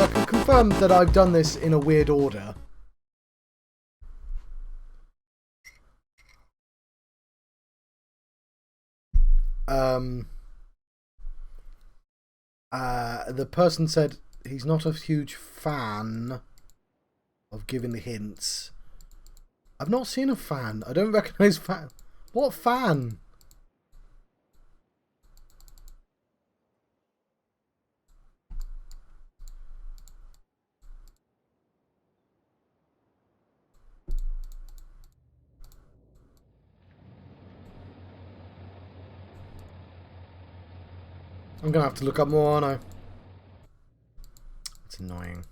so I can confirm that I've done this in a weird order. The person said he's not a huge fan of giving the hints. I've not seen a fan. I don't recognise fan. What fan? I'm gonna have to look up more, aren't I? It's annoying.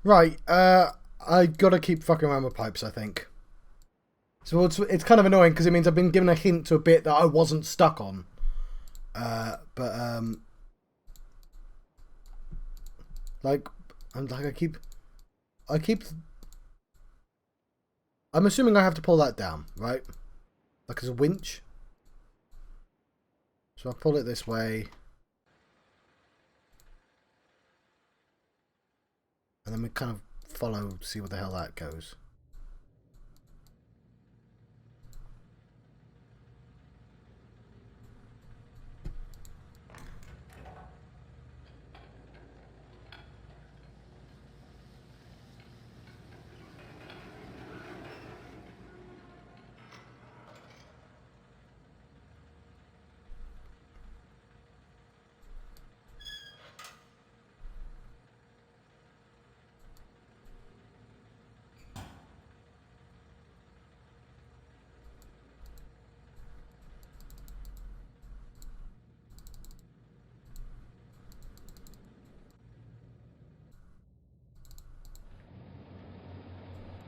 Right, I gotta keep fucking around with pipes, I think. So it's kind of annoying because it means I've been given a hint to a bit that I wasn't stuck on. Like I keep I'm assuming I have to pull that down, right? Like as a winch. So I pull it this way. And then we kind of follow, see where the hell that goes.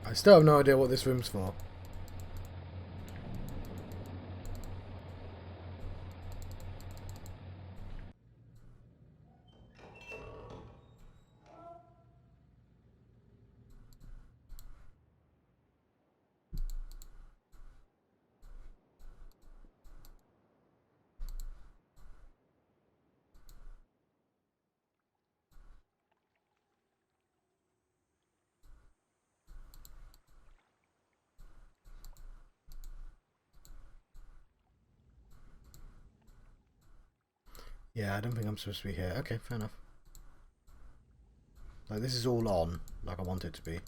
I still have no idea what this room's for. Yeah, I don't think I'm supposed to be here. Okay, fair enough. Like, this is all on, like I want it to be.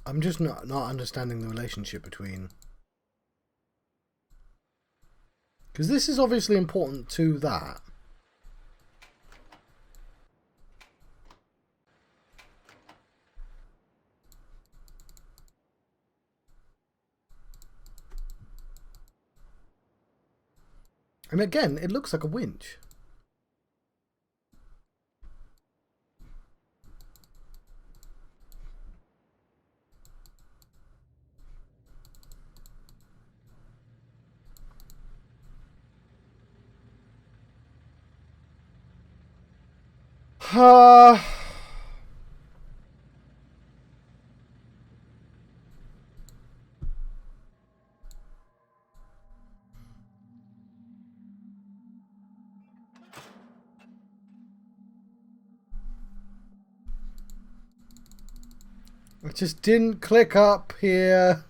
I'm just not understanding the relationship between... Because this is obviously important to that. And again, it looks like a winch. It just didn't click up here.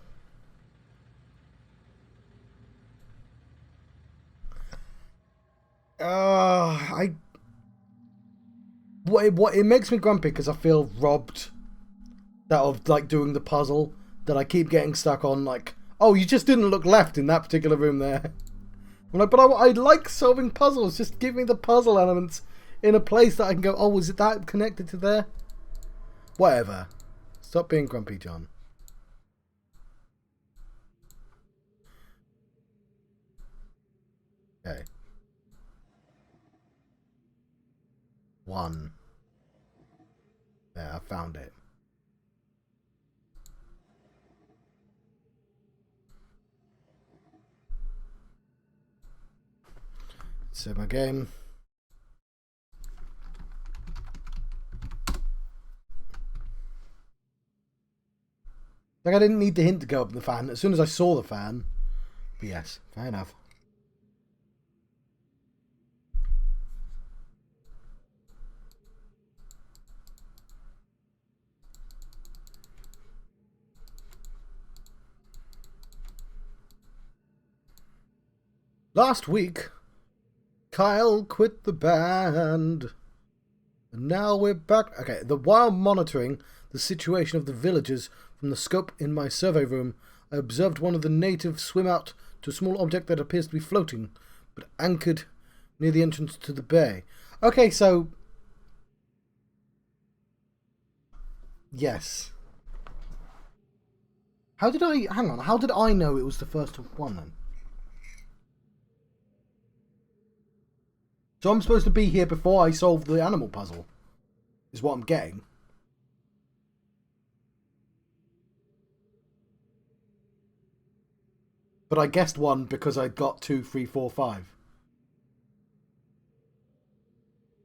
What it makes me grumpy because I feel robbed that of like doing the puzzle that I keep getting stuck on. Like, oh, you just didn't look left in that particular room there. I'm like, but I like solving puzzles. Just give me the puzzle elements in a place that I can go, oh, was it that connected to there? Whatever. Stop being grumpy, John. Okay. 1. There, I found it. Save my game. Like, I didn't need the hint to go up the fan. As soon as I saw the fan. But yes, fair enough. Last week, Kyle quit the band. And now we're back. Okay, while monitoring the situation of the villagers from the scope in my survey room, I observed one of the natives swim out to a small object that appears to be floating, but anchored near the entrance to the bay. Okay, so... yes. How did I... hang on, how did I know it was the first one then? So I'm supposed to be here before I solve the animal puzzle, is what I'm getting. But I guessed 1 because I got 2, 3, 4, 5.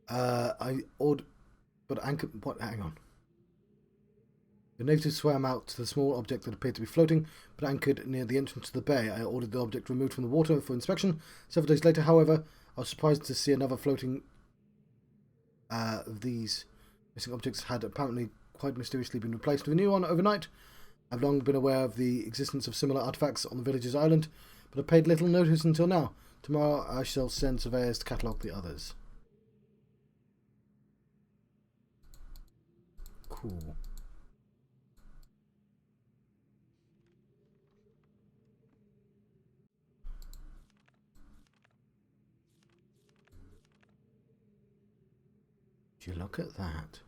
But anchor... what? Hang on. The native swam out to the small object that appeared to be floating, but anchored near the entrance to the bay. I ordered the object removed from the water for inspection. Several days later, however, I was surprised to see another floating of these missing objects had apparently quite mysteriously been replaced with a new one overnight. I've long been aware of the existence of similar artifacts on the village's island, but I paid little notice until now. Tomorrow I shall send surveyors to catalogue the others. Cool. Would you look at that?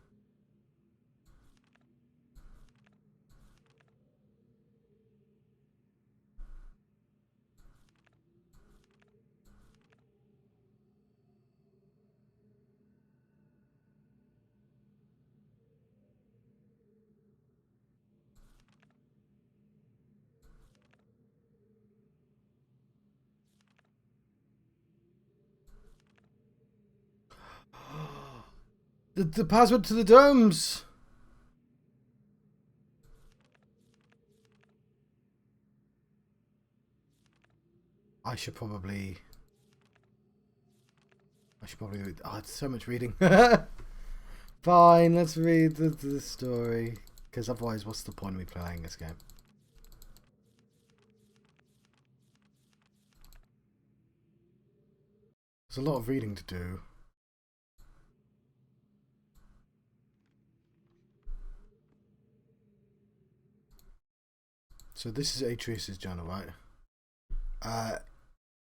The password to the domes! I should probably... read... oh, it's so much reading. Fine, let's read the story. Because otherwise, what's the point of me playing this game? There's a lot of reading to do. So this is Atreus' journal, right?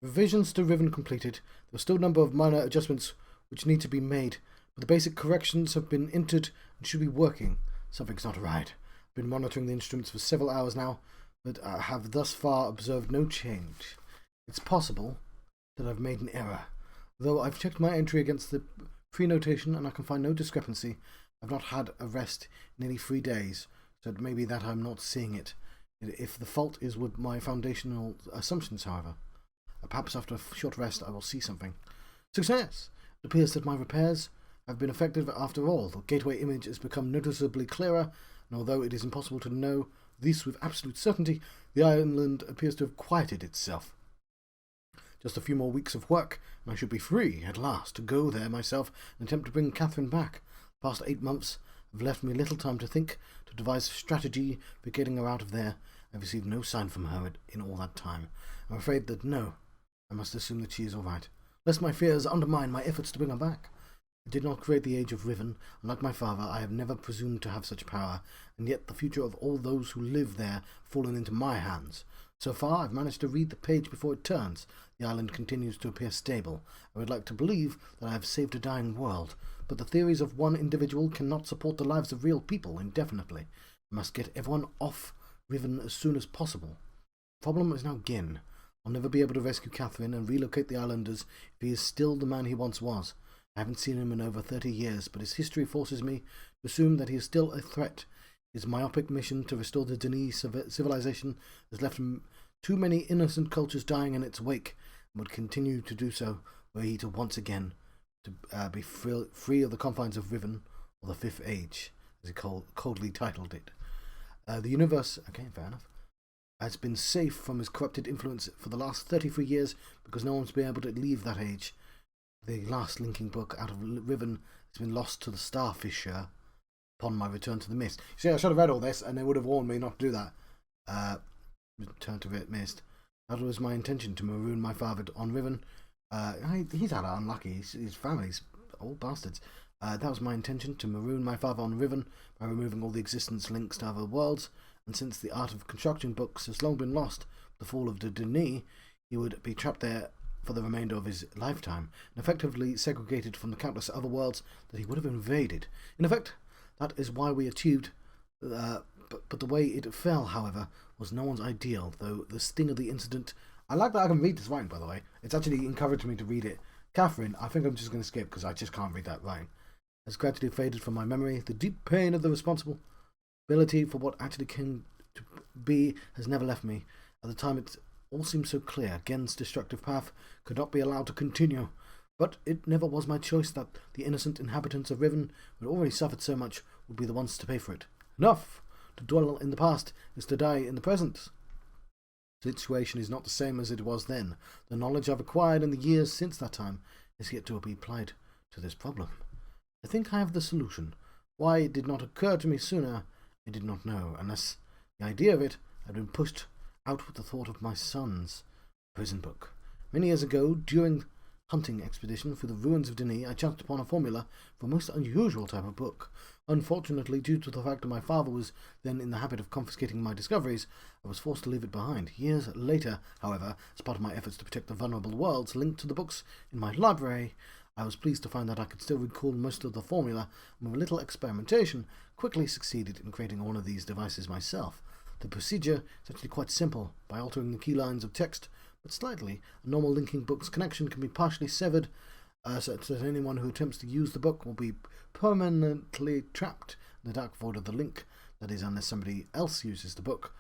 Revisions to Riven completed. There are still a number of minor adjustments which need to be made, but the basic corrections have been entered and should be working. Something's not right. I've been monitoring the instruments for several hours now, but I have thus far observed no change. It's possible that I've made an error. Though I've checked my entry against the pre-notation and I can find no discrepancy, I've not had a rest in nearly 3 days, so it may be that I'm not seeing it. If the fault is with my foundational assumptions, however, perhaps after a short rest I will see something. Success! It appears that my repairs have been effective after all. The gateway image has become noticeably clearer, and although it is impossible to know this with absolute certainty, the island appears to have quieted itself. Just a few more weeks of work, and I should be free, at last, to go there myself and attempt to bring Catherine back. The past 8 months have left me little time to think, to devise a strategy for getting her out of there. I have received no sign from her in all that time. I'm afraid that no, I must assume that she is all right, lest my fears undermine my efforts to bring her back. I did not create the age of Riven, and like my father, I have never presumed to have such power, and yet the future of all those who live there have fallen into my hands. So far, I've managed to read the page before it turns. The island continues to appear stable. I would like to believe that I have saved a dying world, but the theories of one individual cannot support the lives of real people indefinitely. I must get everyone off Riven as soon as possible. The problem is now Ghen. I'll never be able to rescue Catherine and relocate the islanders if he is still the man he once was. I haven't seen him in over 30 years, but his history forces me to assume that he is still a threat. His myopic mission to restore the Deni civilization has left too many innocent cultures dying in its wake, and would continue to do so were he to once again to be free of the confines of Riven, or the Fifth Age, as he coldly titled it. The universe, okay, fair enough, has been safe from his corrupted influence for the last 33 years because no one's been able to leave that age. The last linking book out of Riven has been lost to the Starfisher upon my return to the Myst. See, I should have read all this, and they would have warned me not to do that. Return to Myst. That was my intention, to maroon my father on Riven. He's had it unlucky. His family's all bastards. That was my intention, to maroon my father on Riven by removing all the existence links to other worlds. And since the art of construction books has long been lost, the fall of the Deni, he would be trapped there for the remainder of his lifetime, and effectively segregated from the countless other worlds that he would have invaded. In effect, that is why we achieved, but the way it fell, however, was no one's ideal, though the sting of the incident... I like that I can read this writing, by the way. It's actually encouraged me to read it. Catherine, I think I'm just going to skip because I just can't read that writing. Has gradually faded from my memory. The deep pain of the responsibility for what actually came to be has never left me. At the time, it all seemed so clear. Ghen's destructive path could not be allowed to continue. But it never was my choice that the innocent inhabitants of Riven, who had already suffered so much, would be the ones to pay for it. Enough! To dwell in the past is to die in the present. The situation is not the same as it was then. The knowledge I've acquired in the years since that time is yet to be applied to this problem. I think I have the solution. Why it did not occur to me sooner, I did not know, unless the idea of it had been pushed out with the thought of my son's prison book. Many years ago, during hunting expedition through the ruins of Deni, I chanced upon a formula for a most unusual type of book. Unfortunately, due to the fact that my father was then in the habit of confiscating my discoveries, I was forced to leave it behind. Years later, however, as part of my efforts to protect the vulnerable worlds linked to the books in my library, I was pleased to find that I could still recall most of the formula, and with a little experimentation, quickly succeeded in creating one of these devices myself. The procedure is actually quite simple. By altering the key lines of text, but slightly, a normal linking book's connection can be partially severed, such that anyone who attempts to use the book will be permanently trapped in the dark void of the link. That is, unless somebody else uses the book,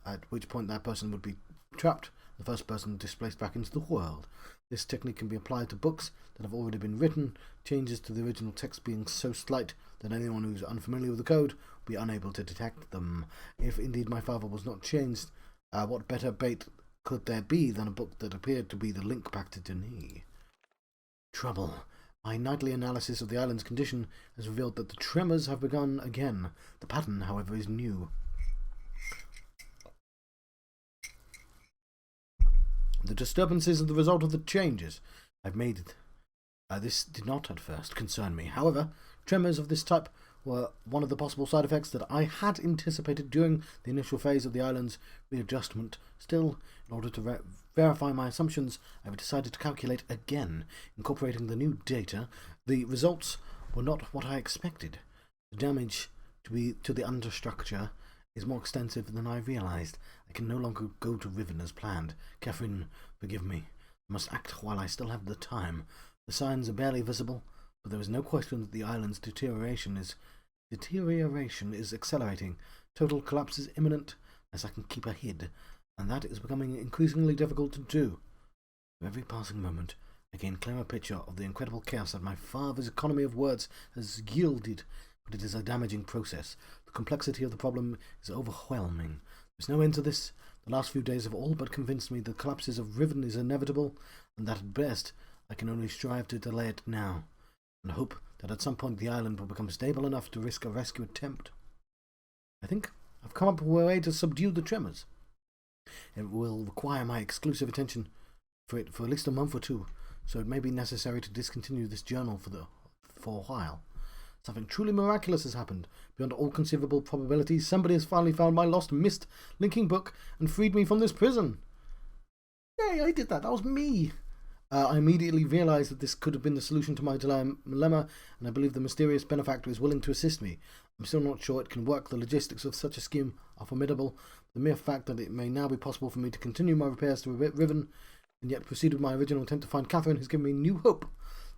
at which point that person would be trapped, the first person displaced back into the world. This technique can be applied to books that have already been written, changes to the original text being so slight that anyone who is unfamiliar with the code will be unable to detect them. If indeed my father was not changed, what better bait could there be than a book that appeared to be the link back to Deni? Trouble. My nightly analysis of the island's condition has revealed that the tremors have begun again. The pattern, however, is new. The disturbances are the result of the changes I've made. This did not at first concern me. However, tremors of this type were one of the possible side effects that I had anticipated during the initial phase of the island's readjustment. Still, in order to verify my assumptions, I have decided to calculate again. Incorporating the new data, the results were not what I expected. The damage to the understructure is more extensive than I realized. I can no longer go to Riven as planned. Catherine, forgive me. I must act while I still have the time. The signs are barely visible, but there is no question that the island's deterioration is accelerating. Total collapse is imminent, as I can keep her hid, and that is becoming increasingly difficult to do. With every passing moment, I gain a clearer picture of the incredible chaos that my father's economy of words has yielded, but it is a damaging process. The complexity of the problem is overwhelming. There's no end to this. The last few days have all but convinced me the collapses of Riven is inevitable, and that at best I can only strive to delay it now, and hope that at some point the island will become stable enough to risk a rescue attempt. I think I've come up with a way to subdue the tremors. It will require my exclusive attention for at least a month or two, so it may be necessary to discontinue this journal for a while. Something truly miraculous has happened. Beyond all conceivable probabilities, somebody has finally found my lost Myst linking book and freed me from this prison. Yay, I did that. That was me. I immediately realized that this could have been the solution to my dilemma, and I believe the mysterious benefactor is willing to assist me. I'm still not sure it can work. The logistics of such a scheme are formidable. The mere fact that it may now be possible for me to continue my repairs to Riven, and yet proceed with my original intent to find Catherine, has given me new hope.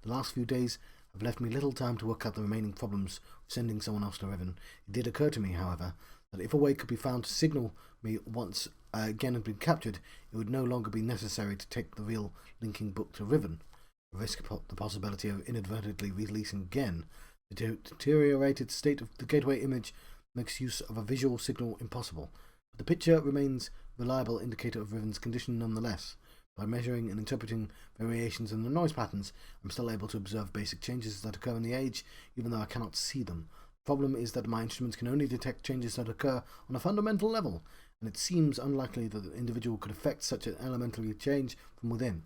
The last few days have left me little time to work out the remaining problems of sending someone else to Riven. It did occur to me, however, that if a way could be found to signal me once Ghen had been captured, it would no longer be necessary to take the real linking book to Riven. Risk the possibility of inadvertently releasing Ghen. The deteriorated state of the gateway image makes use of a visual signal impossible, but the picture remains a reliable indicator of Riven's condition nonetheless. By measuring and interpreting variations in the noise patterns, I'm still able to observe basic changes that occur in the age, even though I cannot see them. The problem is that my instruments can only detect changes that occur on a fundamental level, and it seems unlikely that the individual could affect such an elementary change from within.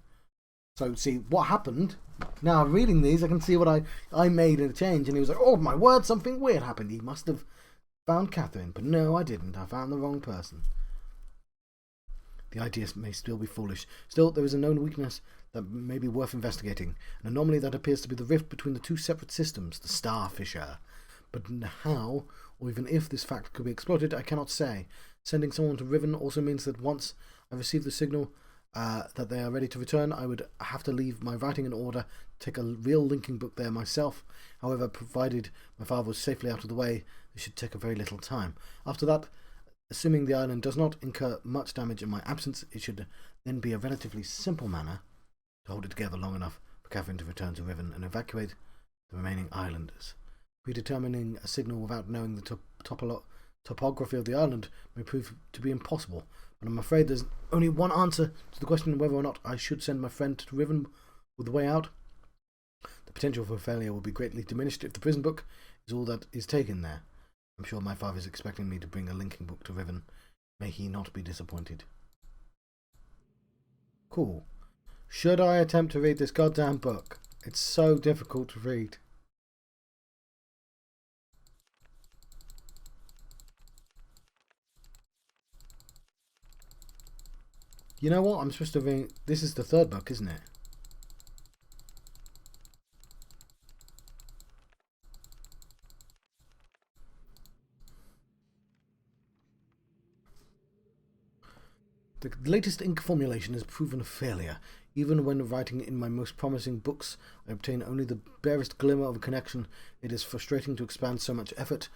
So, see, what happened, now reading these, I can see what I made a change, and he was like, oh my word, something weird happened. He must have found Catherine, but no, I didn't. I found the wrong person. The idea may still be foolish. Still, there is a known weakness that may be worth investigating, an anomaly that appears to be the rift between the two separate systems, the star fissure. But how, or even if this fact could be exploited, I cannot say. Sending someone to Riven also means that once I receive the signal that they are ready to return, I would have to leave my writing in order, take a real linking book there myself. However, provided my father was safely out of the way, it should take a very little time. After that, assuming the island does not incur much damage in my absence, it should then be a relatively simple manner to hold it together long enough for Catherine to return to Riven and evacuate the remaining islanders. Predetermining a signal without knowing the topography of the island may prove to be impossible, but I'm afraid there's only one answer to the question of whether or not I should send my friend to Riven with the way out. The potential for failure will be greatly diminished if the prison book is all that is taken there. I'm sure my father is expecting me to bring a linking book to Riven. May he not be disappointed. Cool. Should I attempt to read this goddamn book? It's so difficult to read. You know what? I'm supposed to read... This is the third book, isn't it? The latest ink formulation has proven a failure. Even when writing in my most promising books, I obtain only the barest glimmer of a connection. It is frustrating to expand so much effort,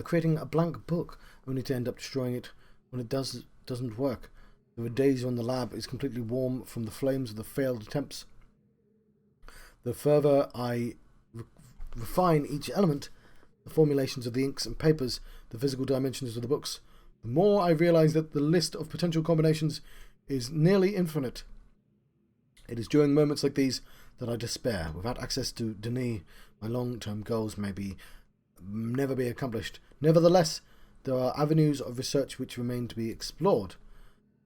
creating a blank book, only to end up destroying it when it doesn't work. There are days when the lab is completely warm from the flames of the failed attempts. The further I refine each element, the formulations of the inks and papers, the physical dimensions of the books, the more I realize that the list of potential combinations is nearly infinite. It is during moments like these that I despair. Without access to Denis, my long-term goals may never be accomplished. Nevertheless, there are avenues of research which remain to be explored.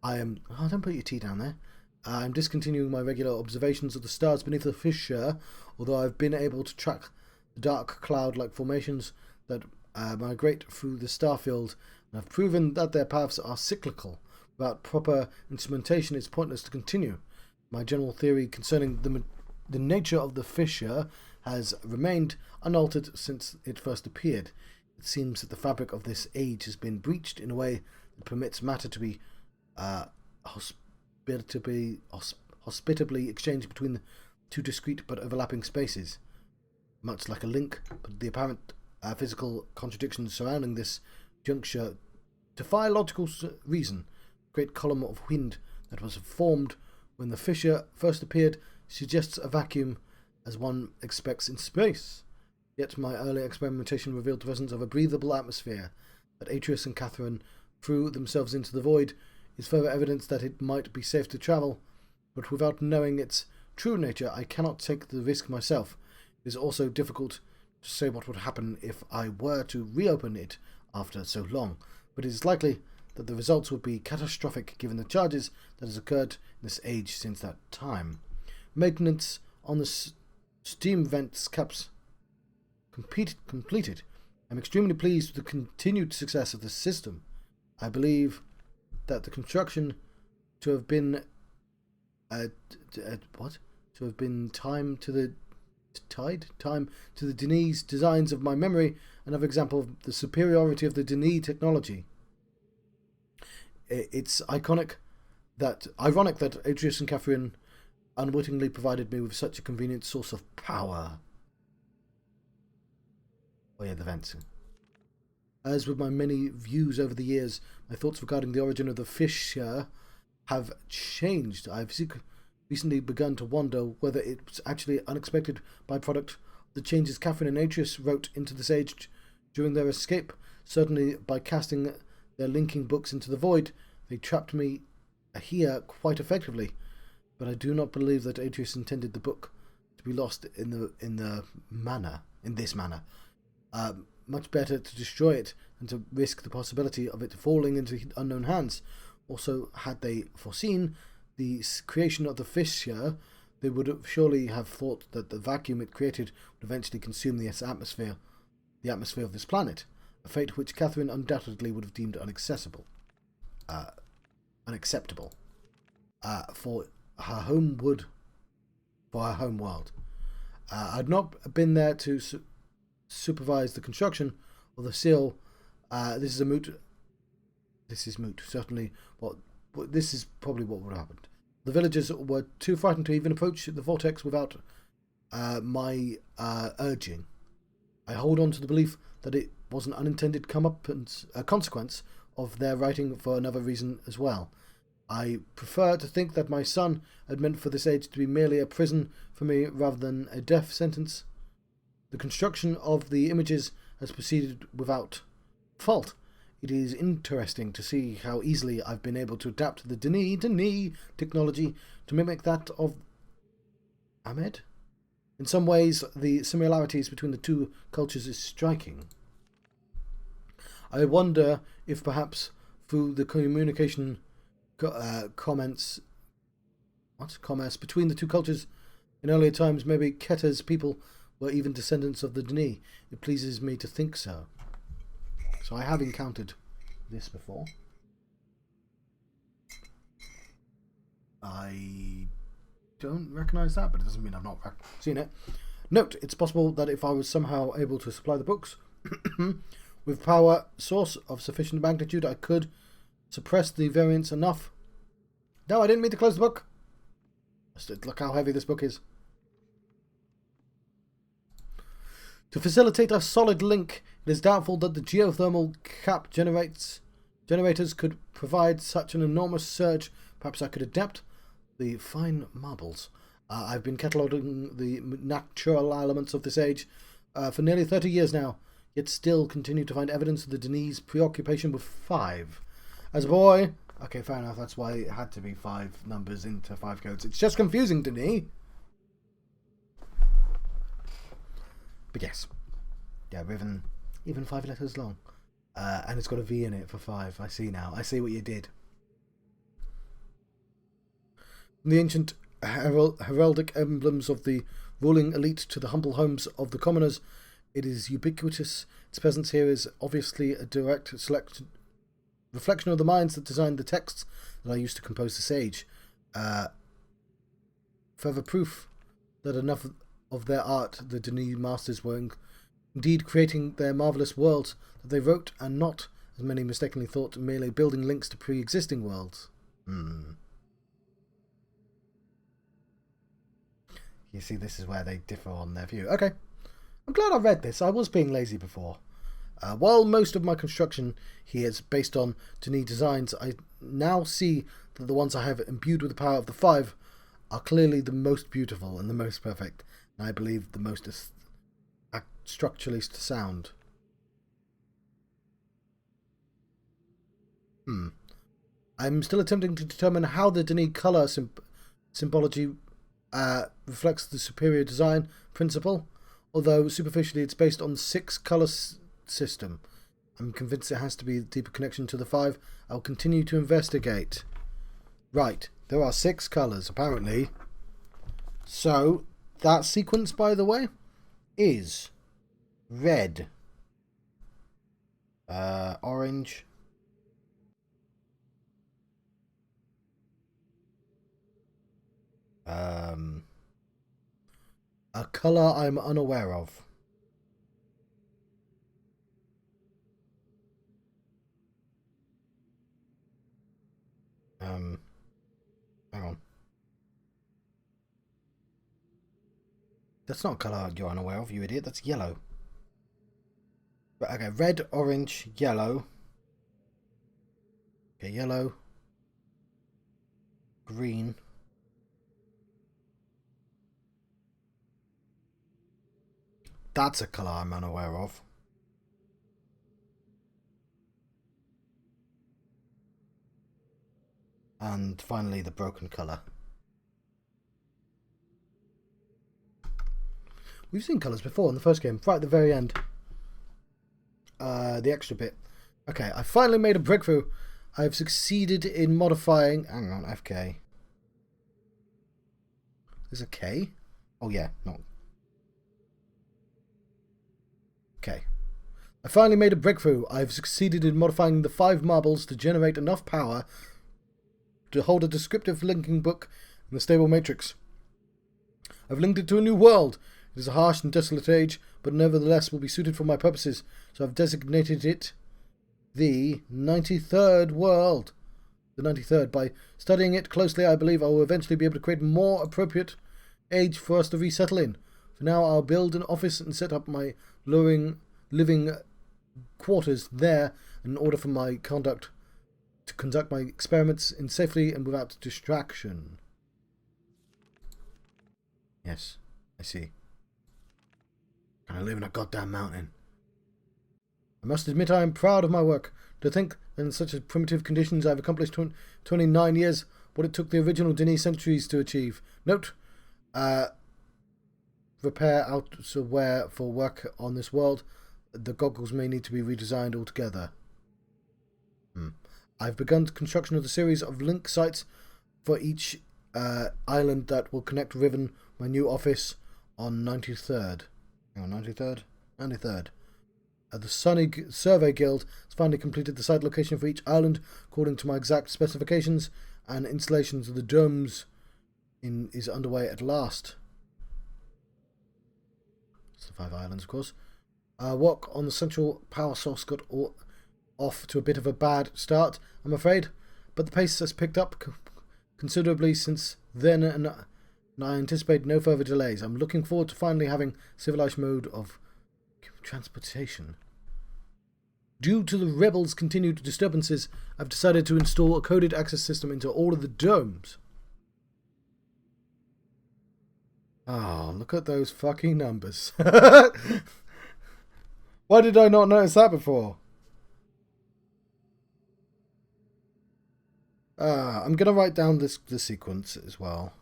Don't put your tea down there. I'm discontinuing my regular observations of the stars beneath the fissure, although I've been able to track the dark cloud-like formations that migrate through the star field, and I've proven that their paths are cyclical. Without proper instrumentation, it's pointless to continue. My general theory concerning the nature of the fissure has remained unaltered since it first appeared. It seems that the fabric of this age has been breached in a way that permits matter to be hospitably exchanged between the two discrete but overlapping spaces. Much like a link, but the apparent physical contradictions surrounding this juncture defy logical reason. A great column of wind that was formed when the fissure first appeared suggests a vacuum as one expects in space. Yet my early experimentation revealed the presence of a breathable atmosphere. That Atreus and Catherine threw themselves into the void is further evidence that it might be safe to travel, but without knowing its true nature, I cannot take the risk myself. It is also difficult to say what would happen if I were to reopen it after so long, but it is likely that the results would be catastrophic given the charges that has occurred in this age since that time. Maintenance on the steam vents caps completed. I am extremely pleased with the continued success of the system. I believe that the construction to have been time to the Denis designs of my memory, another example of the superiority of the Denis technology. It's ironic that Atreus and Catherine unwittingly provided me with such a convenient source of power. Oh yeah, the vents. As with my many views over the years, my thoughts regarding the origin of the fissure have changed. I've recently begun to wonder whether it's actually an unexpected byproduct of the changes Catherine and Atreus wrote into this age during their escape. Certainly, by casting their linking books into the void, they trapped me here quite effectively. But I do not believe that Atreus intended the book to be lost in this manner. Much better to destroy it than to risk the possibility of it falling into unknown hands. Also, had they foreseen the creation of the fissure, they would have surely have thought that the vacuum it created would eventually consume the atmosphere of this planet, a fate which Catherine undoubtedly would have deemed unacceptable for her home world. I'd not been there to supervise the construction of the seal. This is moot. Certainly, this is probably what would have happened. The villagers were too frightened to even approach the vortex without my urging. I hold on to the belief that it was an unintended consequence of their writing for another reason as well. I prefer to think that my son had meant for this age to be merely a prison for me rather than a death sentence. The construction of the images has proceeded without fault. It is interesting to see how easily I've been able to adapt the Denis technology to mimic that of Ahmed. In some ways, the similarities between the two cultures is striking. I wonder if perhaps through the communication commerce between the two cultures in earlier times, maybe Keter's people were even descendants of the Denis. It pleases me to think so. So I have encountered this before. I don't recognise that, but it doesn't mean I've not seen it. Note, it's possible that if I was somehow able to supply the books with power source of sufficient magnitude, I could suppress the variance enough. No, I didn't mean to close the book. Just look how heavy this book is. To facilitate a solid link, it is doubtful that the geothermal cap generators could provide such an enormous surge. Perhaps I could adapt the fine marbles. I've been cataloguing the natural elements of this age for nearly 30 years now, yet still continue to find evidence of the Denis' preoccupation with 5. As a boy... Okay, fair enough, that's why it had to be 5 numbers into 5 codes. It's just confusing, Denis. But yes. Yeah, Riven, even 5 letters long. And it's got a V in it for 5. I see now. I see what you did. From the ancient heraldic emblems of the ruling elite to the humble homes of the commoners, it is ubiquitous. Its presence here is obviously a direct reflection of the minds that designed the texts that I used to compose this age. Further proof that enough of their art the Denis masters were indeed creating their marvellous worlds that they wrote, and not, as many mistakenly thought, merely building links to pre-existing worlds. You see, this is where they differ on their view. Okay, I'm glad I read this. I was being lazy before. While most of my construction here is based on Denis designs, I now see that the ones I have imbued with the power of the 5 are clearly the most beautiful and the most perfect, and I believe the most structurally sound. I'm still attempting to determine how the Denis color symbology reflects the superior design principle, although superficially it's based on 6 color system. I'm convinced it has to be a deeper connection to the 5. I'll continue to investigate. Right, there are 6 colors apparently. So that sequence, by the way, is red, orange, a color I'm unaware of. Hang on. That's not a colour you're unaware of, you idiot. That's yellow. But okay, red, orange, yellow. Okay, yellow. Green. That's a colour I'm unaware of. And finally, the broken colour. We've seen colours before in the first game, right at the very end. The extra bit. Okay, I finally made a breakthrough. I have succeeded in modifying... Hang on, FK. There's a K? Oh yeah, no. Okay. I finally made a breakthrough. I've succeeded in modifying the 5 marbles to generate enough power to hold a descriptive linking book in the stable matrix. I've linked it to a new world. It is a harsh and desolate age, but nevertheless will be suited for my purposes, so I've designated it the 93rd world. The 93rd. By studying it closely, I believe I will eventually be able to create a more appropriate age for us to resettle in. For now, I'll build an office and set up my living quarters there in order for my to conduct my experiments in safety and without distraction. Yes, I see. And I live in a goddamn mountain. I must admit I am proud of my work. To think that in such primitive conditions I've accomplished 29 years what it took the original Denis centuries to achieve. Note, repair outerwear for work on this world. The goggles may need to be redesigned altogether. I've begun construction of the series of link sites for each island that will connect Riven, my new office, on 93rd. Hang on, 93rd? 93rd. The Sunny Survey Guild has finally completed the site location for each island according to my exact specifications, and installations of the domes is underway at last. It's the 5 islands, of course. Work on the central power source got off to a bit of a bad start, I'm afraid, but the pace has picked up considerably since then, and I anticipate no further delays. I'm looking forward to finally having civilized mode of transportation. Due to the rebels' continued disturbances, I've decided to install a coded access system into all of the domes. Oh, look at those fucking numbers. Why did I not notice that before? I'm going to write down the sequence as well.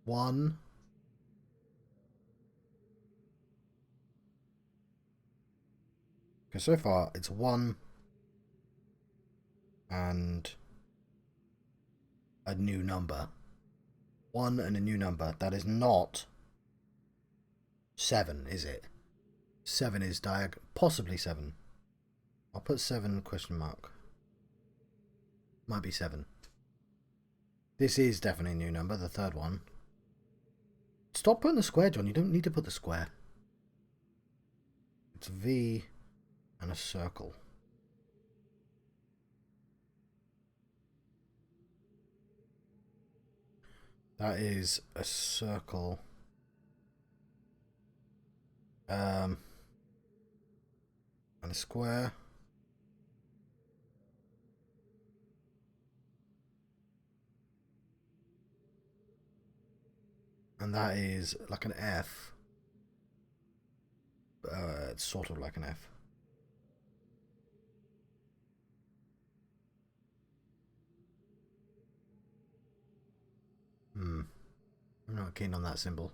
1. Okay, so far it's 1 and a new number. 1 and a new number. That is not 7, is it? 7 is possibly 7. I'll put 7 question mark. Might be 7. This is definitely a new number, the 3rd one. Stop putting the square, John. You don't need to put the square. It's V and a circle. That is a circle. And a square. And that is like an F. It's sort of like an F. I'm not keen on that symbol.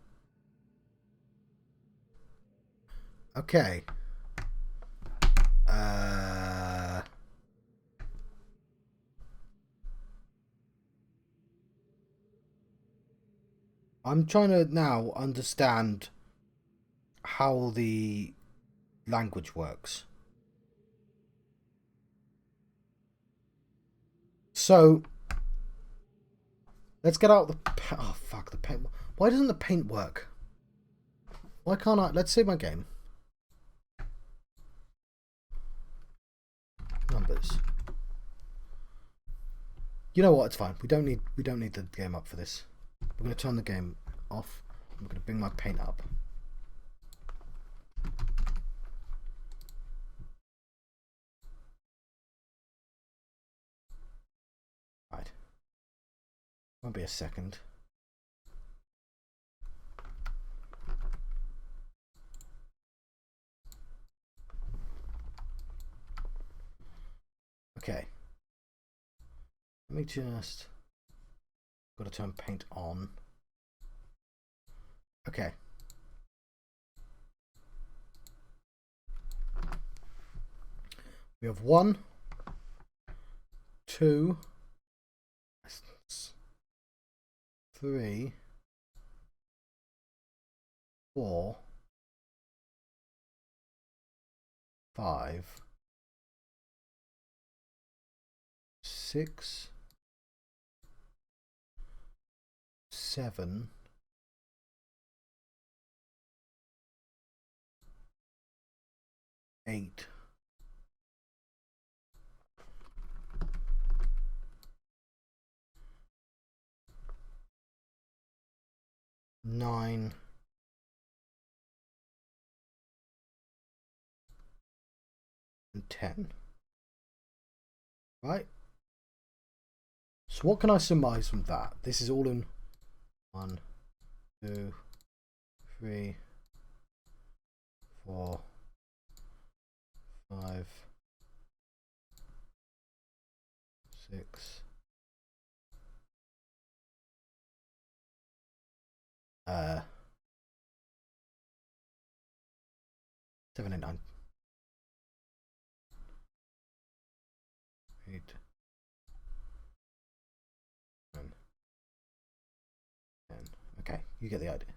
Okay. I'm trying to now understand how the language works. So let's get out the oh fuck the paint. Why doesn't the paint work? Why can't I? Let's save my game. Numbers. You know what? It's fine. We don't need the game up for this. We're going to turn the game off. I'm going to bring my paint up. Right. Won't be a second. Okay. Let me just... Got to turn paint on. Okay. We have 1, 2, 3, 4, 5, 6, 7, 8, 9, and 10. Right? So what can I surmise from that? This is all in 1, 2, 3, 4, 5, 6, 7 and 9. 8, 9, 10. Okay, you get the idea.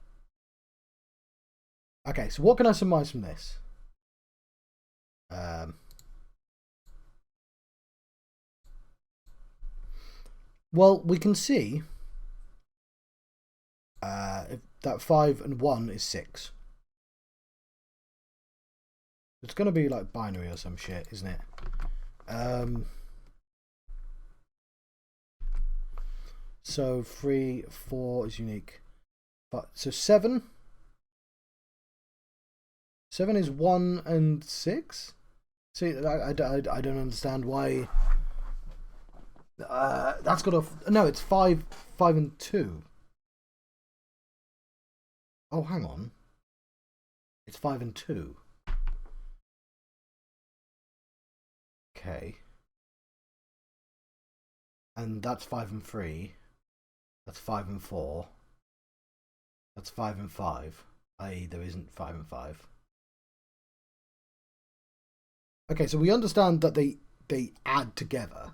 Okay, so what can I surmise from this? Well, we can see if that 5 and 1 is 6. It's going to be like binary or some shit, isn't it? So 3, 4 is unique. But so 7 is 1 and 6. See, I don't understand why. That's got a no. It's 5 and 2. Oh, hang on. It's 5 and 2. Okay. And that's 5 and 3. That's 5 and 4. That's 5 and 5. I.e., there isn't 5 and 5. Okay, so we understand that they add together.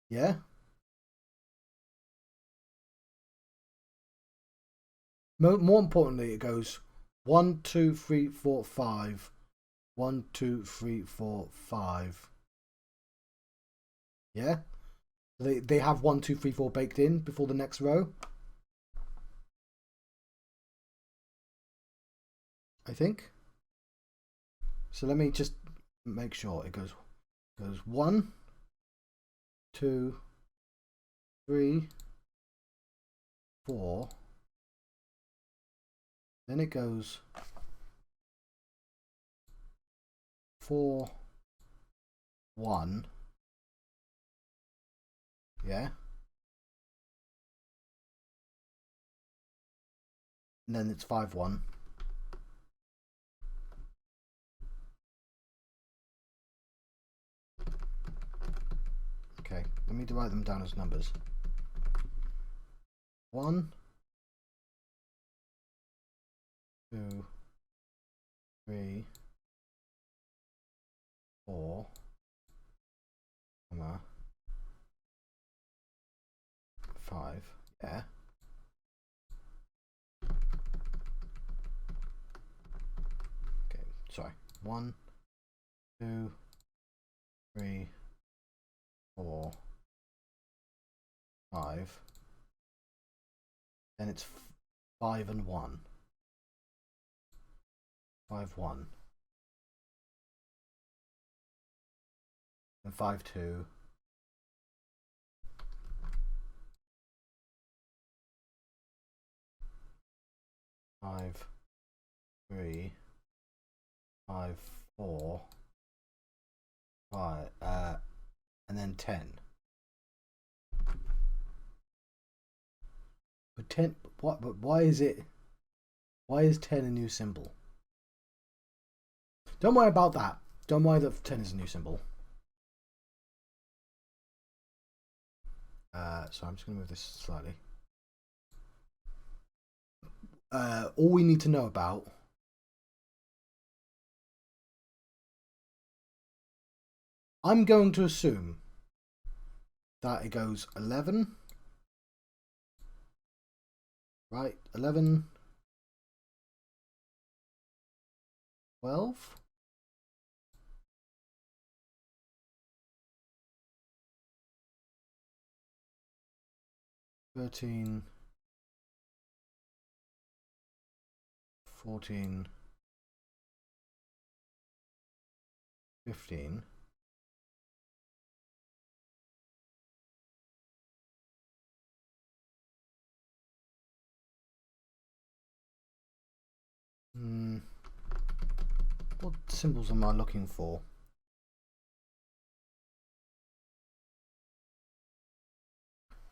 Yeah? More importantly, it goes 1, 2, 3, 4, 5. 1, 2, 3, 4, 5. Yeah? They have 1, 2, 3, 4 baked in before the next row. I think. So let me just make sure it goes 1, 2, 3, 4. Then it goes 4, 1. Yeah. and then it's 5, 1. Okay, let me write them down as numbers. 1, 2, 3, 4, 5. Yeah. Okay, sorry. 1, 2, 3, 4, 5. Then it's 5 and 1. 5, 1. And 5, 2. 5, 3, 5, 4, 5, and then 10. But 10, what? But why is it? Why is 10 a new symbol? Don't worry about that. Don't worry that 10 is a new symbol. So I'm just going to move this slightly. All we need to know about I'm going to assume that it goes 11, right? 11, 12, 13, 14, 15. What symbols am I looking for?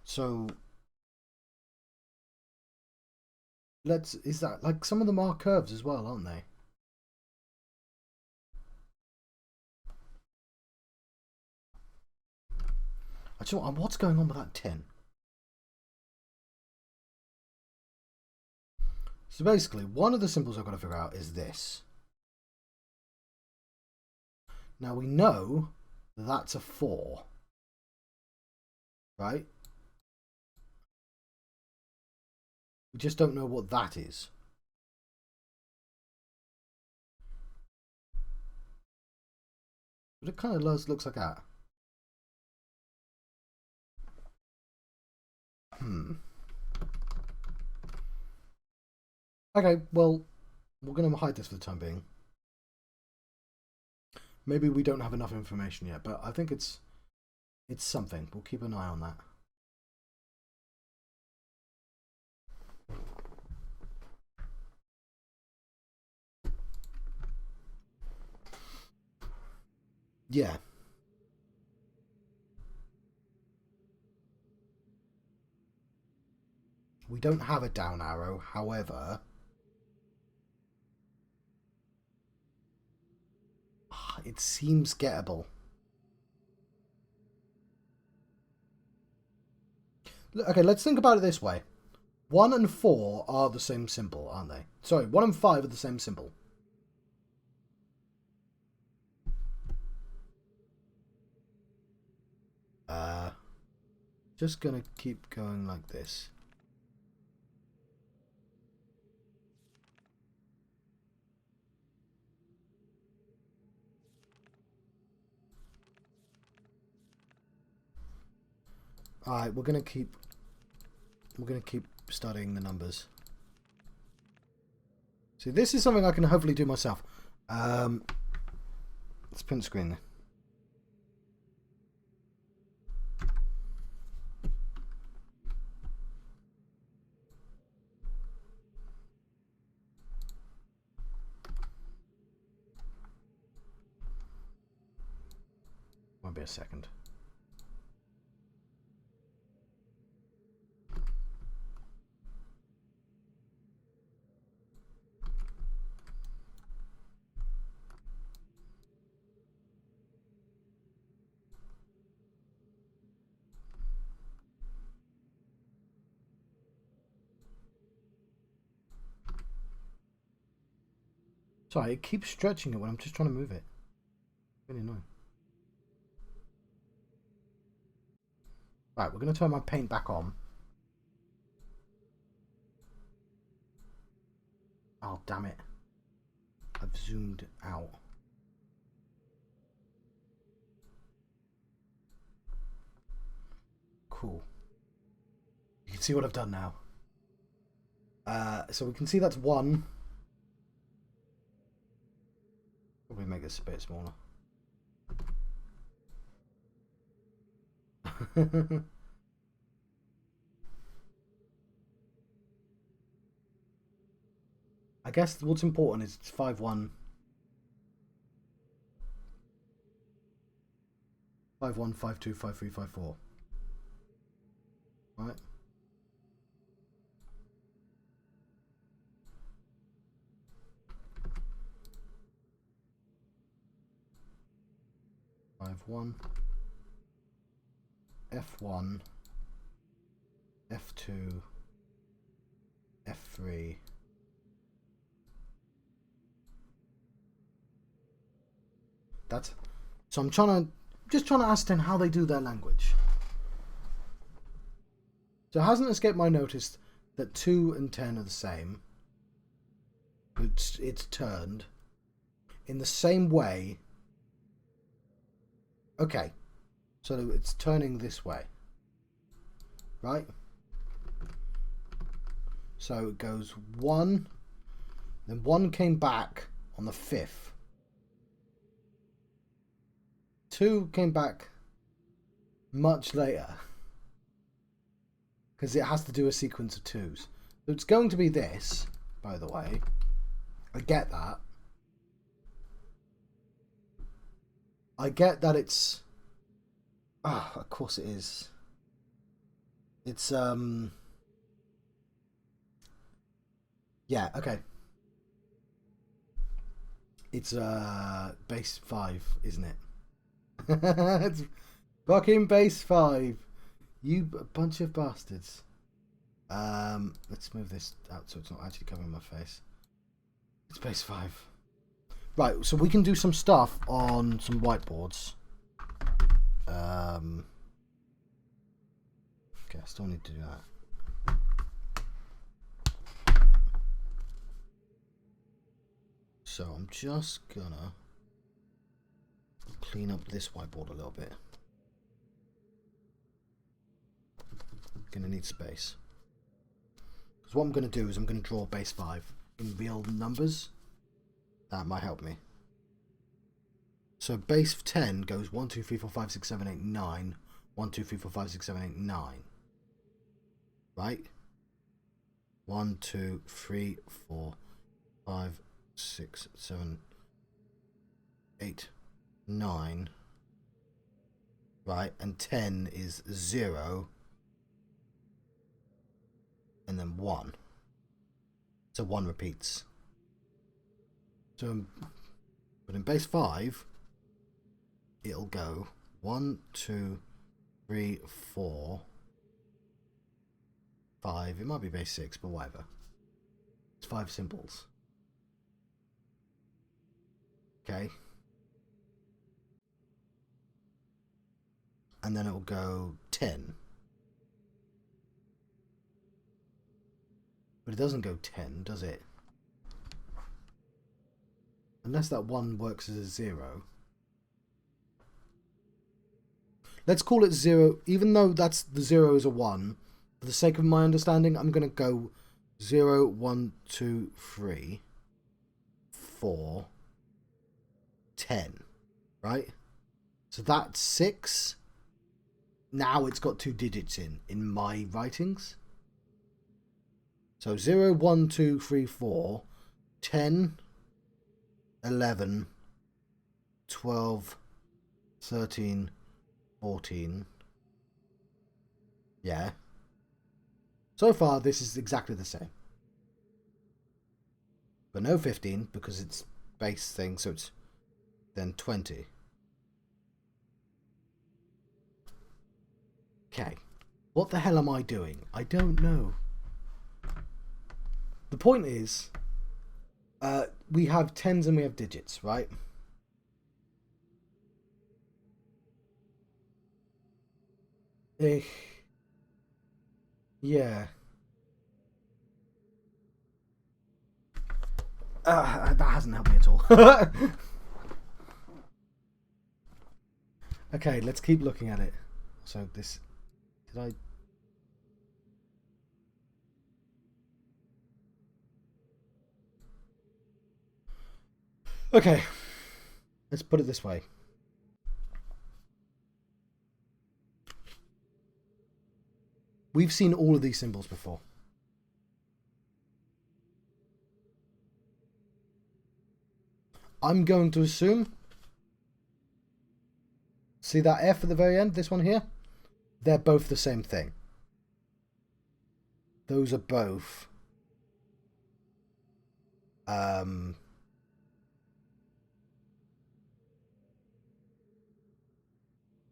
So is that like some of them are curves as well, aren't they? What's going on with that 10? So basically, one of the symbols I've got to figure out is this. Now we know that's a 4, right? We just don't know what that is. But it kind of looks like that. Okay, well, we're going to hide this for the time being. Maybe we don't have enough information yet, but I think it's something. We'll keep an eye on that. Yeah. We don't have a down arrow, however, it seems gettable. Okay, let's think about it this way. 1 and 4 are the same symbol, aren't they? Sorry, 1 and 5 are the same symbol. Just gonna keep going like this. Alright, we're gonna keep studying the numbers. See, this is something I can hopefully do myself. Let's print screen. Won't be a second. Sorry, it keeps stretching it when I'm just trying to move it. Really annoying. Right, we're going to turn my paint back on. Oh, damn it. I've zoomed out. Cool. You can see what I've done now. So we can see that's 1. Probably make this a bit smaller. I guess what's important is it's 5-1. 5-1, 5-2, 5-3, 5-4. Right. F1, F1, F2, F3. That's so I'm just trying to ascertain how they do their language. So it hasn't escaped my notice that 2 and 10 are the same. It's turned in the same way. Okay, so it's turning this way, right? So it goes 1, then 1 came back on the 5th. 2 came back much later because it has to do a sequence of 2s. So it's going to be this, by the way. I get that. I get that it's... Ah, of course it is. It's, yeah, okay. It's, base 5, isn't it? It's fucking base 5. You bunch of bastards. Let's move this out so it's not actually covering my face. It's base 5. Right, so we can do some stuff on some whiteboards. Okay, I still need to do that. So I'm just gonna clean up this whiteboard a little bit. Gonna need space. Because what I'm gonna do is I'm gonna draw base 5 in real numbers. That might help me. So base 10 goes 1, 2, 3, 4, 5, 6, 7, 8, 9. 1, 2, 3, 4, 5, 6, 7, 8, 9. Right? 1, 2, 3, 4, 5, 6, 7, 8, 9. Right? And 10 is 0. And then 1. So 1 repeats. So, but in base 5, it'll go 1, 2, 3, 4, 5. It might be base 6, but whatever. It's 5 symbols. Okay. And then it'll go 10. But it doesn't go 10, does it? Unless that 1 works as a 0. Let's call it 0, even though that's the 0 is a 1. For the sake of my understanding, I'm going to go 0, 1, 2, 3, 4, 10. Right? So that's 6. Now it's got 2 digits in my writings. So 0, 1, 2, 3, 4, 10, 11, 12, 13, 14. Yeah. So far, this is exactly the same. But no 15, because it's base thing, so it's then 20. Okay. What the hell am I doing? I don't know. The point is, We have tens and we have digits, right? Yeah. That hasn't helped me at all. Okay, let's keep looking at it. So this... Did I... Okay. Let's put it this way. We've seen all of these symbols before. I'm going to assume... See that F at the very end? This one here? They're both the same thing. Those are both...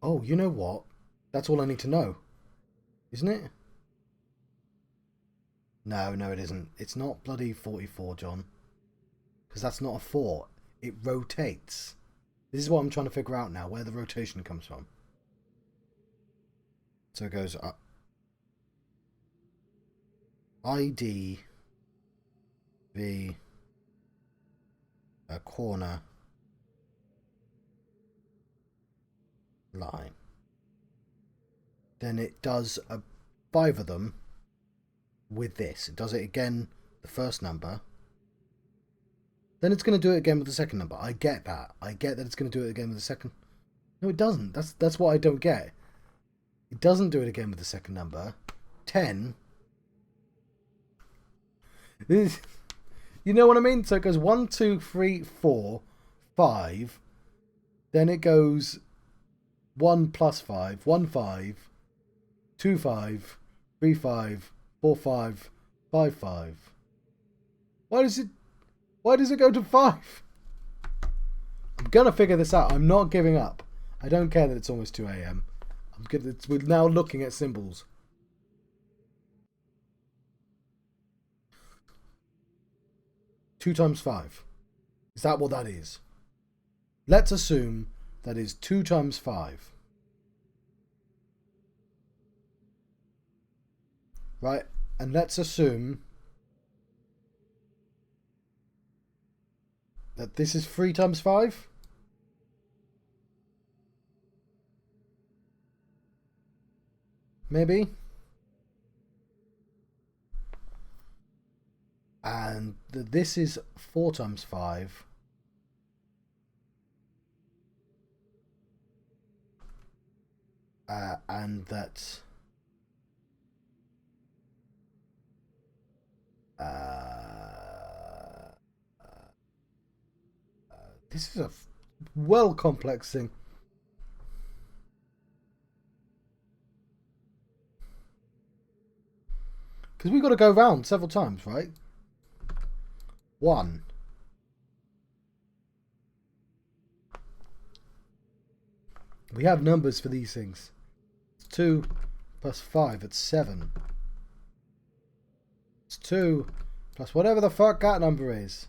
Oh, you know what? That's all I need to know. Isn't it? No, it isn't. It's not bloody 44, John. Because that's not a 4. It rotates. This is what I'm trying to figure out now, where the rotation comes from. So it goes up. ID V a corner line. Then it does 5 of them with this. It does it again, the first number. Then it's going to do it again with the second number. I get that. I get that it's going to do it again with the second. No, it doesn't. That's what I don't get. It doesn't do it again with the second number. 10. You know what I mean? So it goes 1, 2, 3, 4, 5. Then it goes 1 plus 5, 1, 5, 2, 5, 3, 5, 4, 5, 5, 5. Why does it go to 5? I'm going to figure this out. I'm not giving up. I don't care that it's almost 2 a.m. We're now looking at symbols. Two times 5. Is that what that is? Let's assume that is 2 times 5. Right? And let's assume that this is 3 times 5. Maybe. And this is 4 times 5. And that... this is a well complex thing. Because we've got to go round several times, right? 1. We have numbers for these things. 2 plus 5, it's 7. It's 2 plus whatever the fuck that number is.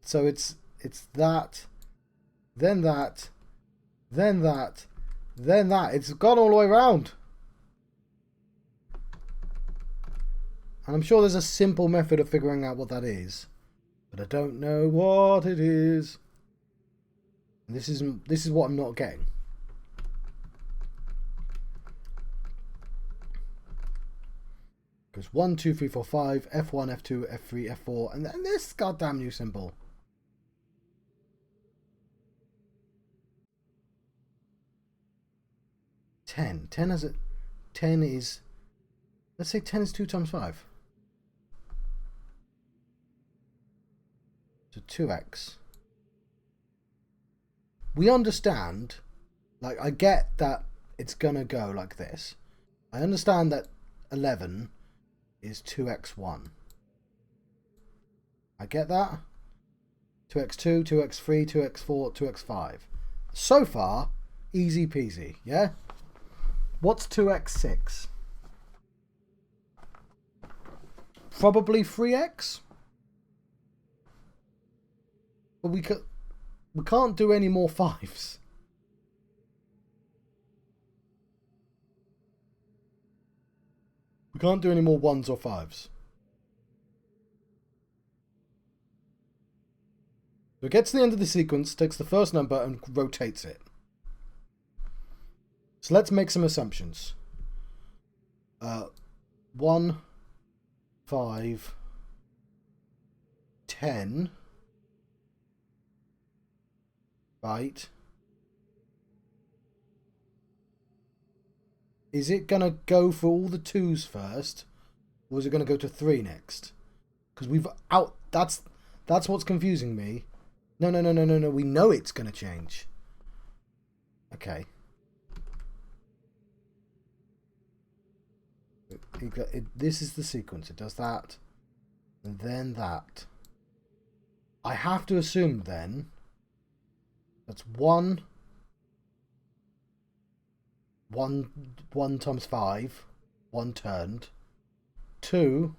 So it's that, then that, then that, then that. It's gone all the way around. And I'm sure there's a simple method of figuring out what that is, but I don't know what it is. And this is what I'm not getting. Goes 1, 2, 3, 4, 5, F1, F2, F3, F4, and then this goddamn new symbol. Ten has a 10 is, let's say 10 is 2 times 5. So 2x. We understand, like, I get that it's gonna go like this. I understand that 11 is 2x1. I get that. 2x2, 2x3, 2x4, 2x5. So far, easy peasy, yeah? What's 2x6? probably 3x. But we can't do any more 5s. We can't do any more 1s or 5s. So it gets to the end of the sequence, takes the first number and rotates it. So let's make some assumptions. 1, 5, 10. Right. Is it going to go for all the 2s first? Or is it going to go to 3 next? Because we've out... That's what's confusing me. No. We know it's going to change. Okay. This is the sequence. It does that. And then that. I have to assume then... That's 1 times 5, 1 turned. 2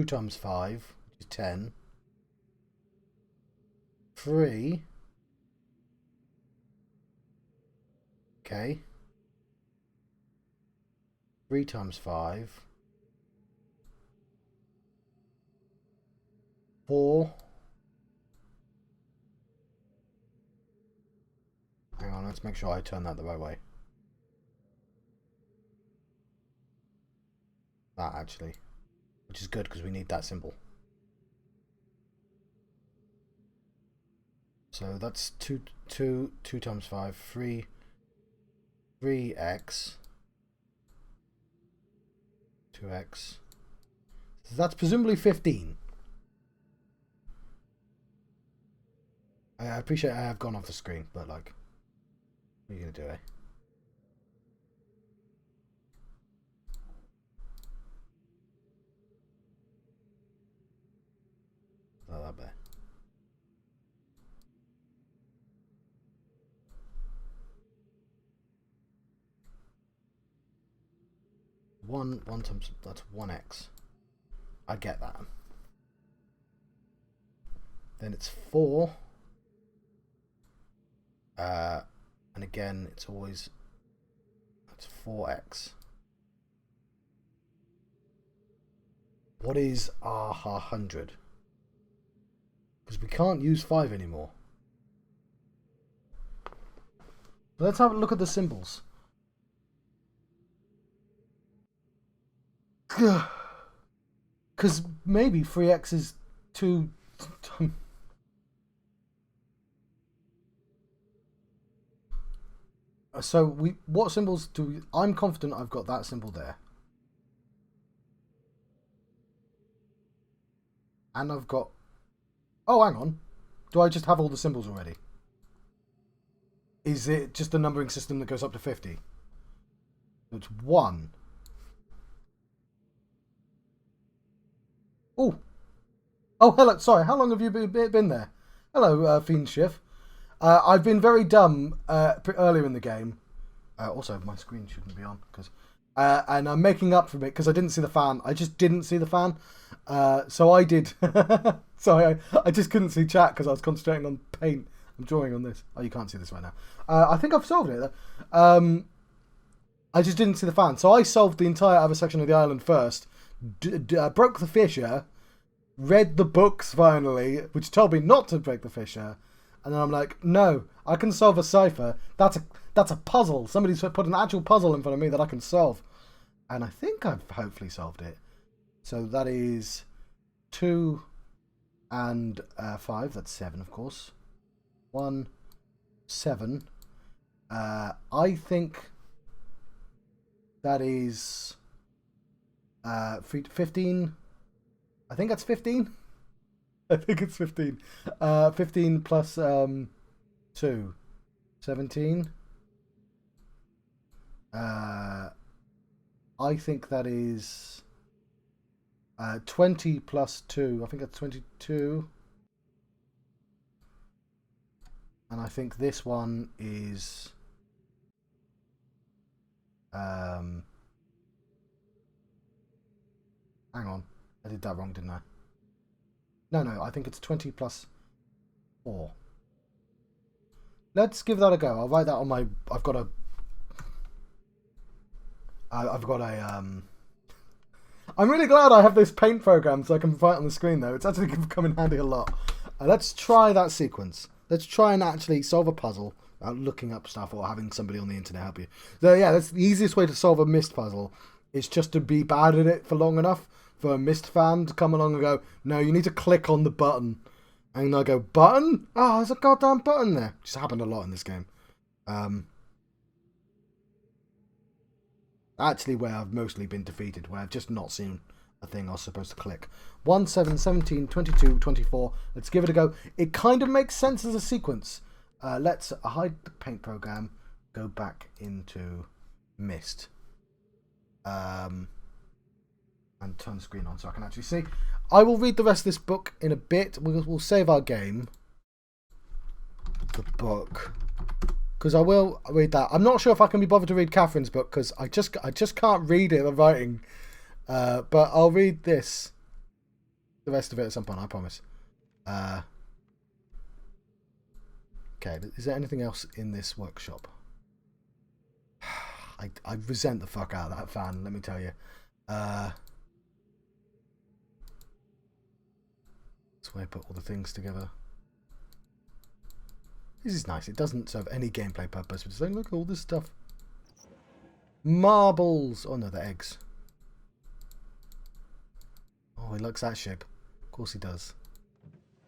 times 5, which is 10. 3. Okay. 3 times 5. 4. Hang on, let's make sure I turn that the right way. That, actually. Which is good, because we need that symbol. So that's 2 times 5, 3x. 2x. So that's presumably 15. I appreciate I have gone off the screen, but like... What are you going to do, eh? Oh, that bit. 1 times... That's 1x. I get that. Then it's 4. And again, it's always... That's 4x. What is our 100? Because we can't use 5 anymore. Let's have a look at the symbols. Because maybe 3x is 2... So what symbols do we... I'm confident I've got that symbol there. And I've got... Oh, hang on. Do I just have all the symbols already? Is it just a numbering system that goes up to 50? It's 1. Oh. Oh, hello. Sorry, how long have you been there? Hello, Fiend Schiff. I've been very dumb earlier in the game. Also, my screen shouldn't be on because, and I'm making up for it because I didn't see the fan. I just didn't see the fan, so I did. Sorry, I just couldn't see chat because I was concentrating on paint. I'm drawing on this. Oh, you can't see this right now. I think I've solved it. I just didn't see the fan, so I solved the entire other section of the island first. Broke the fissure, read the books finally, which told me not to break the fissure. And then I'm like, no, I can solve a cipher. That's a puzzle. Somebody's put an actual puzzle in front of me that I can solve. And I think I've hopefully solved it. So that is 2 and 5. That's 7, of course. 1, 7. I think that is 15. I think that's 15. I think it's 15. 15 plus 2. 17. I think that is 20 plus 2. I think that's 22. And I think this one is 10. Hang on. I did that wrong, didn't I? No, I think it's 20 plus 4. Let's give that a go. I'll write that on my... I've got a... I'm really glad I have this paint program so I can write on the screen, though. It's actually come in handy a lot. Let's try that sequence. Let's try and actually solve a puzzle without looking up stuff or having somebody on the internet help you. So yeah, that's the easiest way to solve a Myst puzzle. It's just to be bad at it for long enough for a Myst fan to come along and go, no, you need to click on the button. And they'll go, button? Oh, there's a goddamn button there. Which has happened a lot in this game. Actually, where I've mostly been defeated, where I've just not seen a thing I was supposed to click. 1, 7, 17, 22, 24. Let's give it a go. It kind of makes sense as a sequence. Let's hide the paint program, go back into Myst. And turn the screen on so I can actually see. I will read the rest of this book in a bit. We'll save our game. The book. Because I will read that. I'm not sure if I can be bothered to read Catherine's book because I just can't read it, the writing. But I'll read this. The rest of it at some point, I promise. Okay, is there anything else in this workshop? I resent the fuck out of that fan, let me tell you. That's where I put all the things together. This is nice. It doesn't serve any gameplay purpose, but it's saying, look at all this stuff. Marbles! Oh no, they're eggs. Oh, he likes that shape. Of course he does.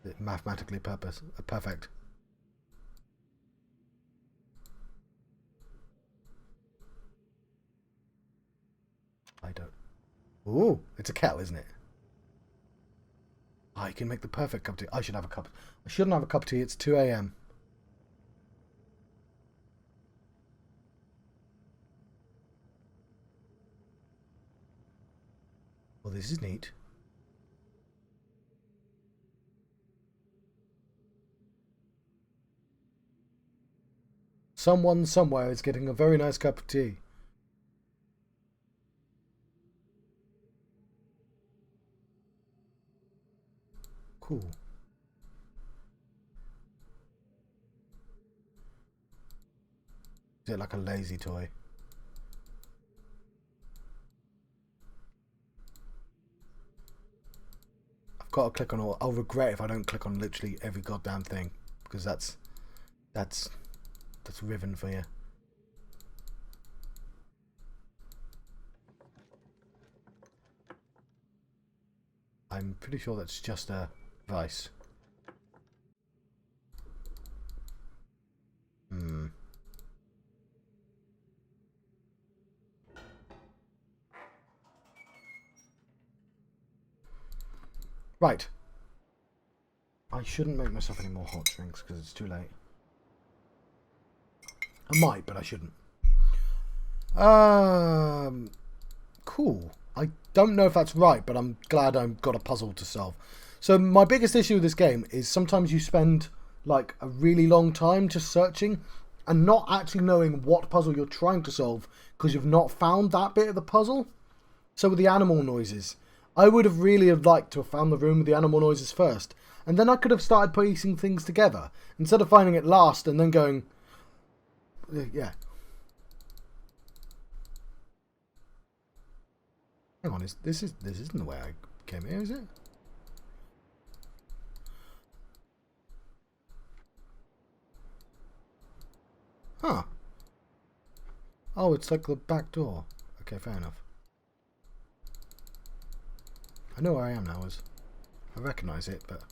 It's mathematically perfect. I don't... Ooh, it's a kettle, isn't it? Oh, you can make the perfect cup of tea. I should have a cup. I shouldn't have a cup of tea. It's 2 a.m. Well, this is neat. Someone somewhere is getting a very nice cup of tea. Cool. Is it like a lazy toy? I've got to click on all. I'll regret if I don't click on literally every goddamn thing, because that's Riven for you. I'm pretty sure that's just a vice. Right. I shouldn't make myself any more hot drinks because it's too late. I might, but I shouldn't. Cool. I don't know if that's right, but I'm glad I've got a puzzle to solve. So my biggest issue with this game is sometimes you spend like a really long time just searching and not actually knowing what puzzle you're trying to solve because you've not found that bit of the puzzle. So with the animal noises, I would have really liked to have found the room with the animal noises first, and then I could have started piecing things together instead of finding it last and then going, yeah. Hang on, this isn't the way I came here, is it? Huh. Oh, it's like the back door. Okay, fair enough. I know where I am now, I recognise it, but...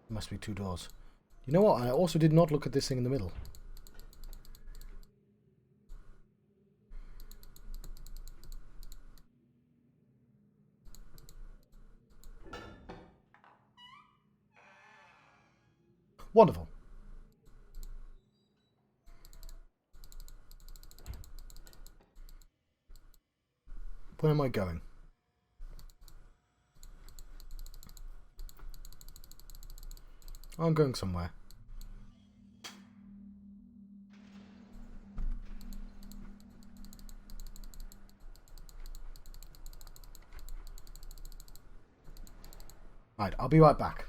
There must be 2 doors. You know what? I also did not look at this thing in the middle. Wonderful. Where am I going? I'm going somewhere. Right, I'll be right back.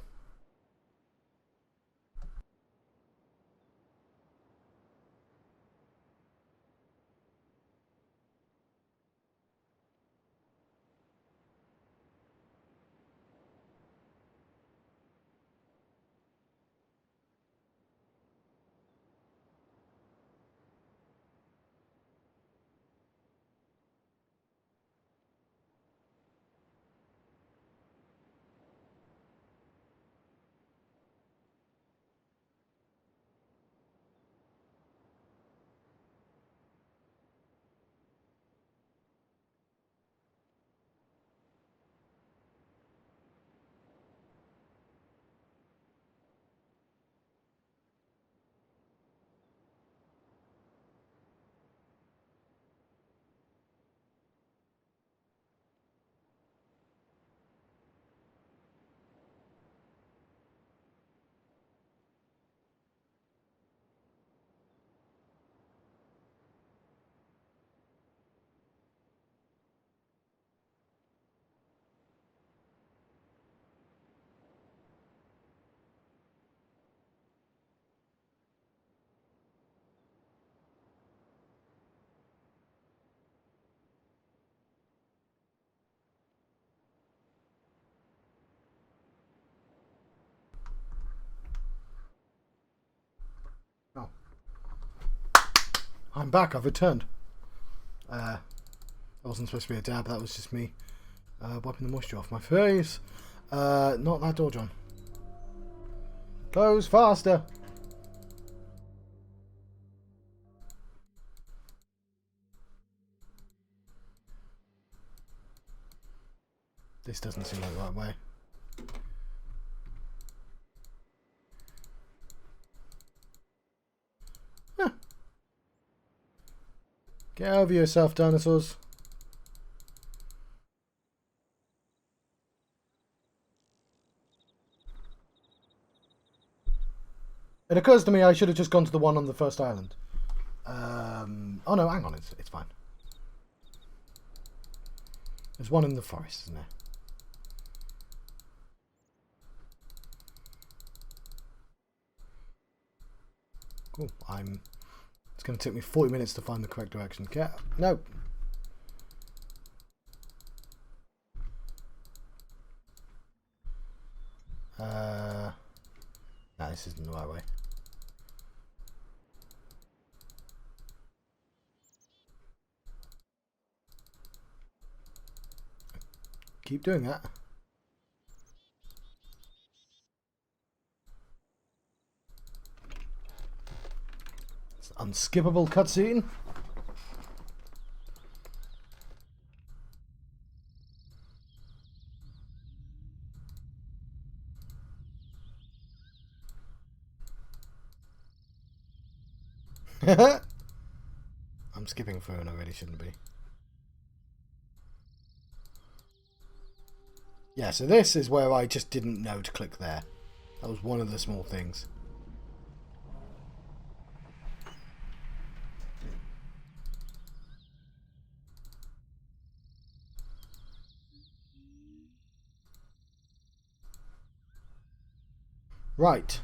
Oh. I'm back, I've returned. That wasn't supposed to be a dab, that was just me wiping the moisture off my face. Not that door, John. Close faster. This doesn't seem like the right way. Huh. Get over yourself, dinosaurs. It occurs to me I should have just gone to the one on the first island. Oh no, hang on, it's fine. There's one in the forest, isn't there? Cool. It's going to take me 40 minutes to find the correct direction. No. No, this isn't the right way. Keep doing that. It's an unskippable cutscene. I'm skipping through and I really shouldn't be. Yeah, so this is where I just didn't know to click there. That was one of the small things. Right.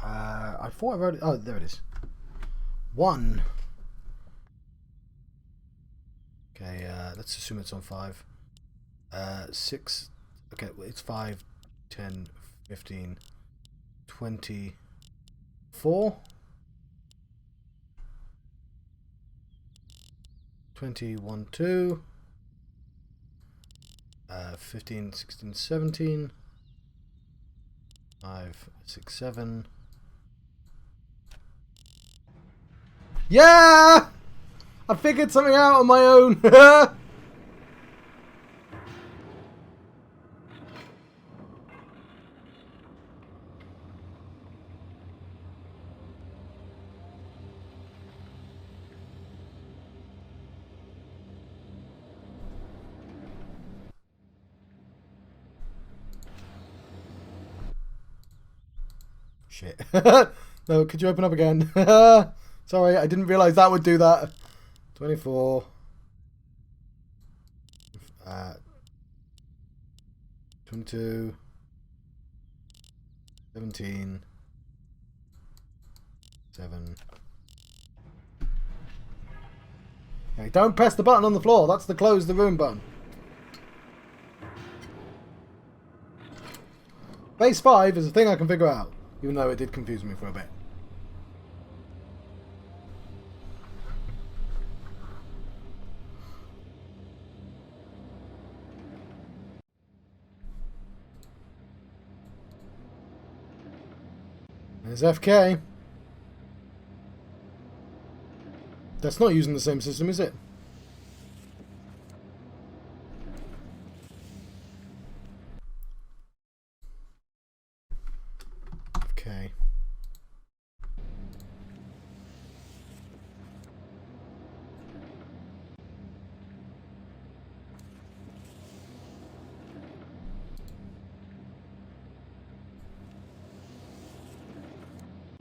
I thought I wrote it. Oh, there it is. 1. Okay, let's assume it's on 5. 6. Okay, it's 5, 10, 15, 24. 21, 2. 15, 16, 17. 5, 6, 7. Yeah! I figured something out on my own. Shit. No, could you open up again? Sorry, I didn't realise that would do that. 24. 22, 17, 7. Okay, don't press the button on the floor. That's the close the room button. Base 5 is a thing I can figure out, even though it did confuse me for a bit. There's FK. That's not using the same system, is it? Okay.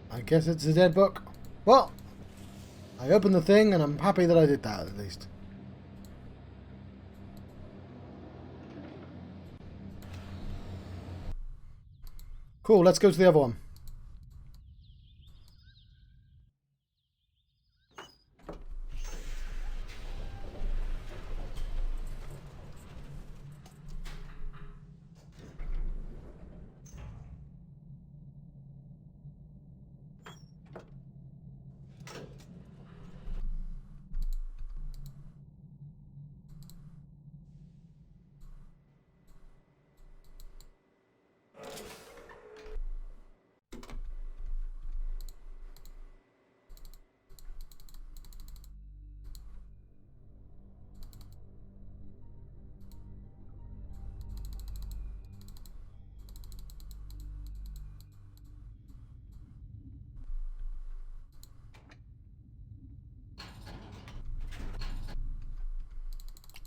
I guess it's a dead book. Well, I opened the thing and I'm happy that I did that at least. Cool, let's go to the other one.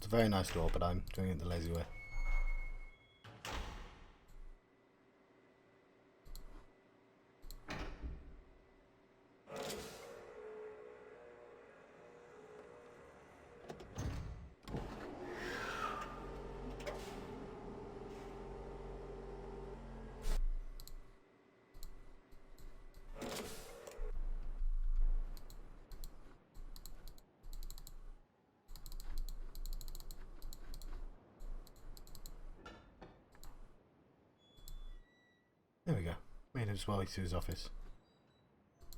It's a very nice door, but I'm doing it the lazy way. There we go. Made his way to his office.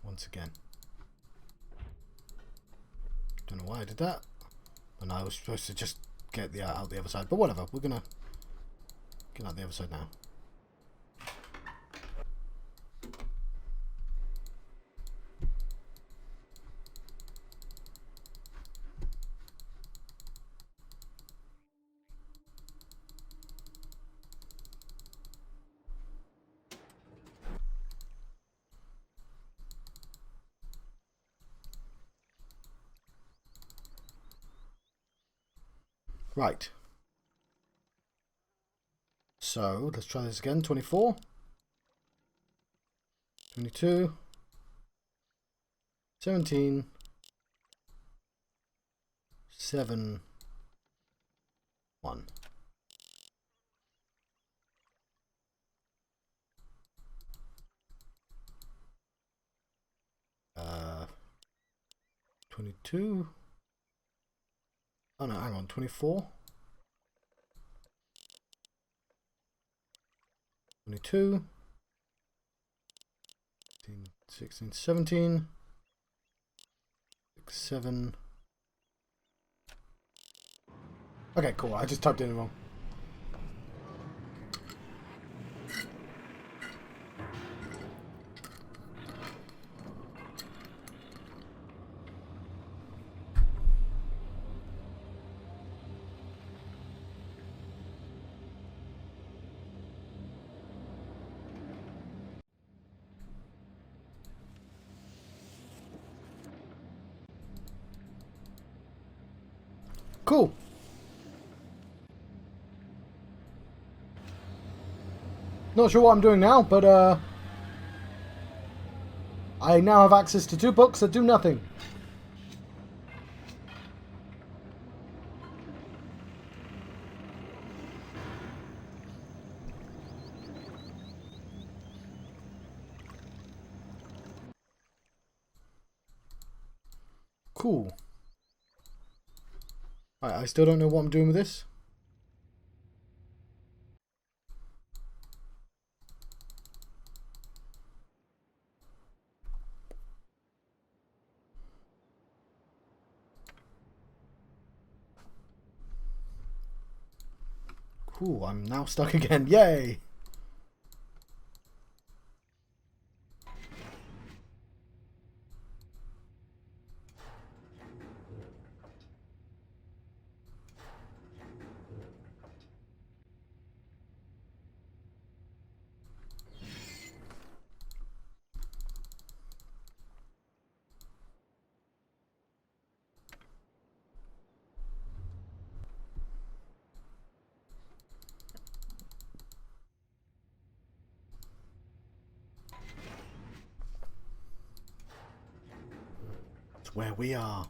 Once again. Don't know why I did that. And I was supposed to just get out the other side. But whatever. We're gonna get out the other side now. Right. So, let's try this again. 24. 22. 17. 7. 1. Uh, 22. Oh no, hang on, 24. 22. 15, 16, 17. 6, 7. Okay, cool. I just typed in it wrong. Cool. Not sure what I'm doing now, but I now have access to 2 books that do nothing. Cool. I still don't know what I'm doing with this. Cool, I'm now stuck again. Yay! It's where we are.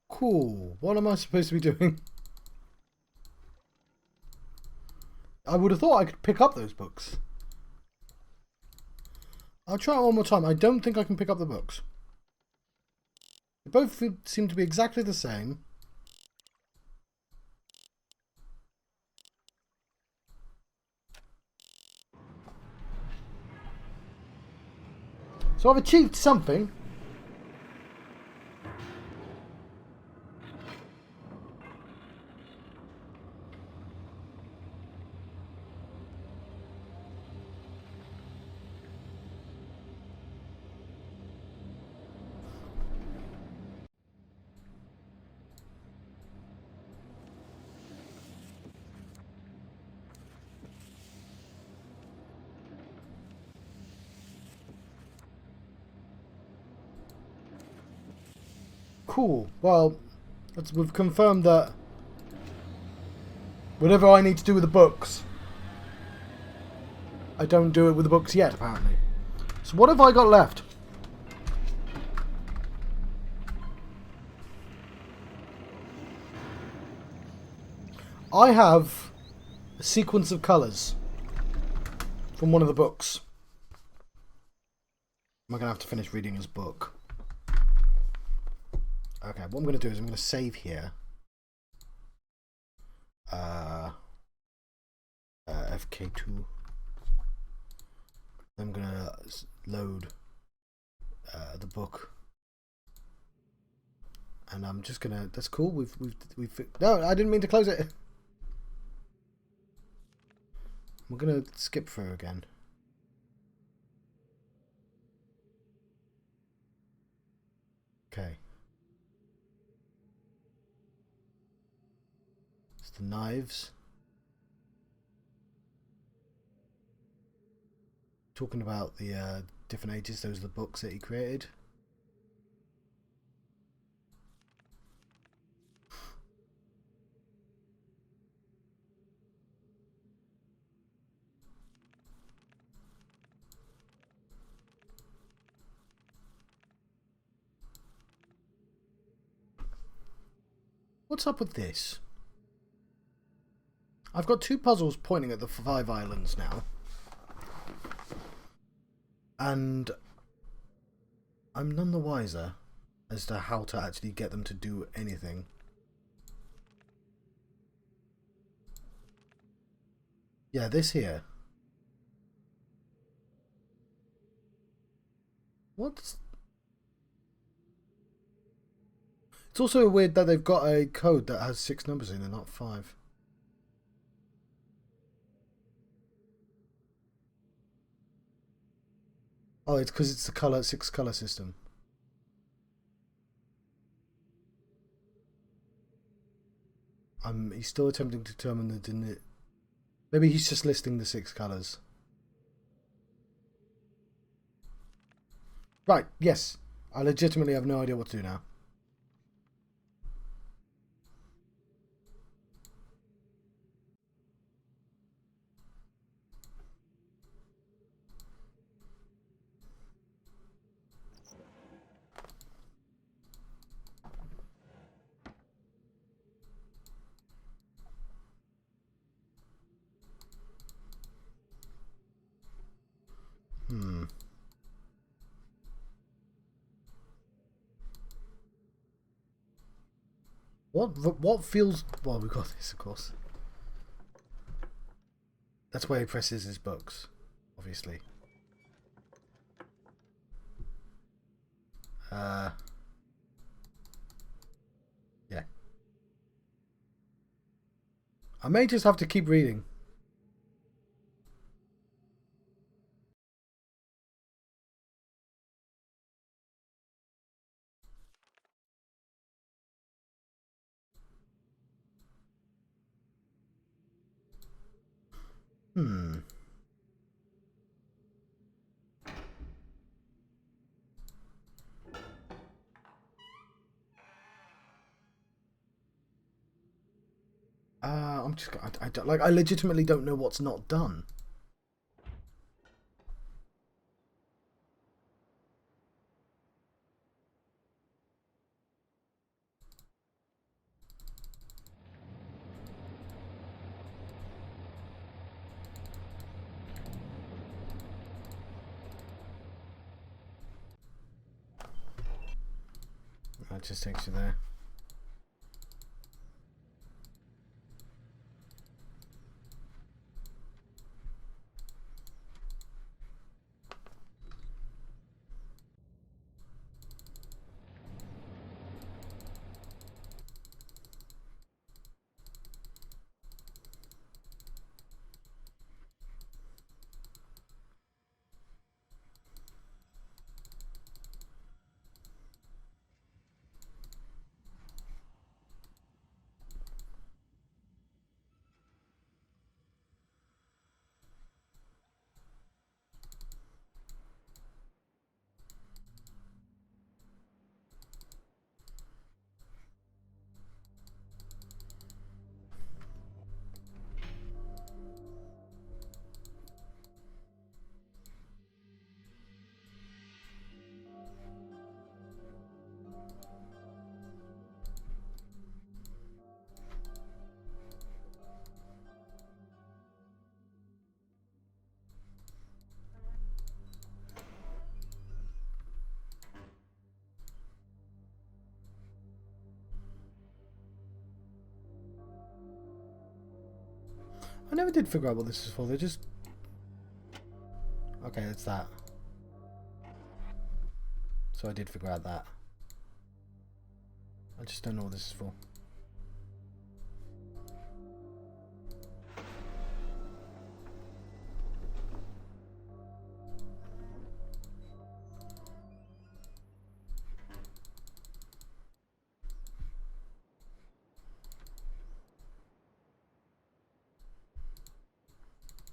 Cool. What am I supposed to be doing? I would have thought I could pick up those books. I'll try it one more time. I don't think I can pick up the books. They both seem to be exactly the same. So I've achieved something. Cool. Well, we've confirmed that whatever I need to do with the books, I don't do it with the books yet, apparently. So what have I got left? I have a sequence of colours from one of the books. Am I going to have to finish reading his book? Okay, what I'm going to do is I'm going to save here. FK2. I'm going to load the book. And I'm just going to... That's cool. We've... No, I didn't mean to close it. We're going to skip through again. Okay. It's the knives. Talking about the different ages, those are the books that he created. What's up with this? I've got two puzzles pointing at the 5 islands now. And I'm none the wiser as to how to actually get them to do anything. Yeah, this here. What's... It's also weird that they've got a code that has 6 numbers in and not 5. Oh, it's because it's the 6 color system. He's still attempting to determine the... Maybe he's just listing the 6 colors. Right, yes. I legitimately have no idea what to do now. What feels... Well, we've got this, of course. That's where he presses his books, obviously. Yeah. I may just have to keep reading. I'm just... I legitimately don't know what's not done. That just takes you there. I never did figure out what this is for. They're just... Okay, it's that. So I did figure out that. I just don't know what this is for.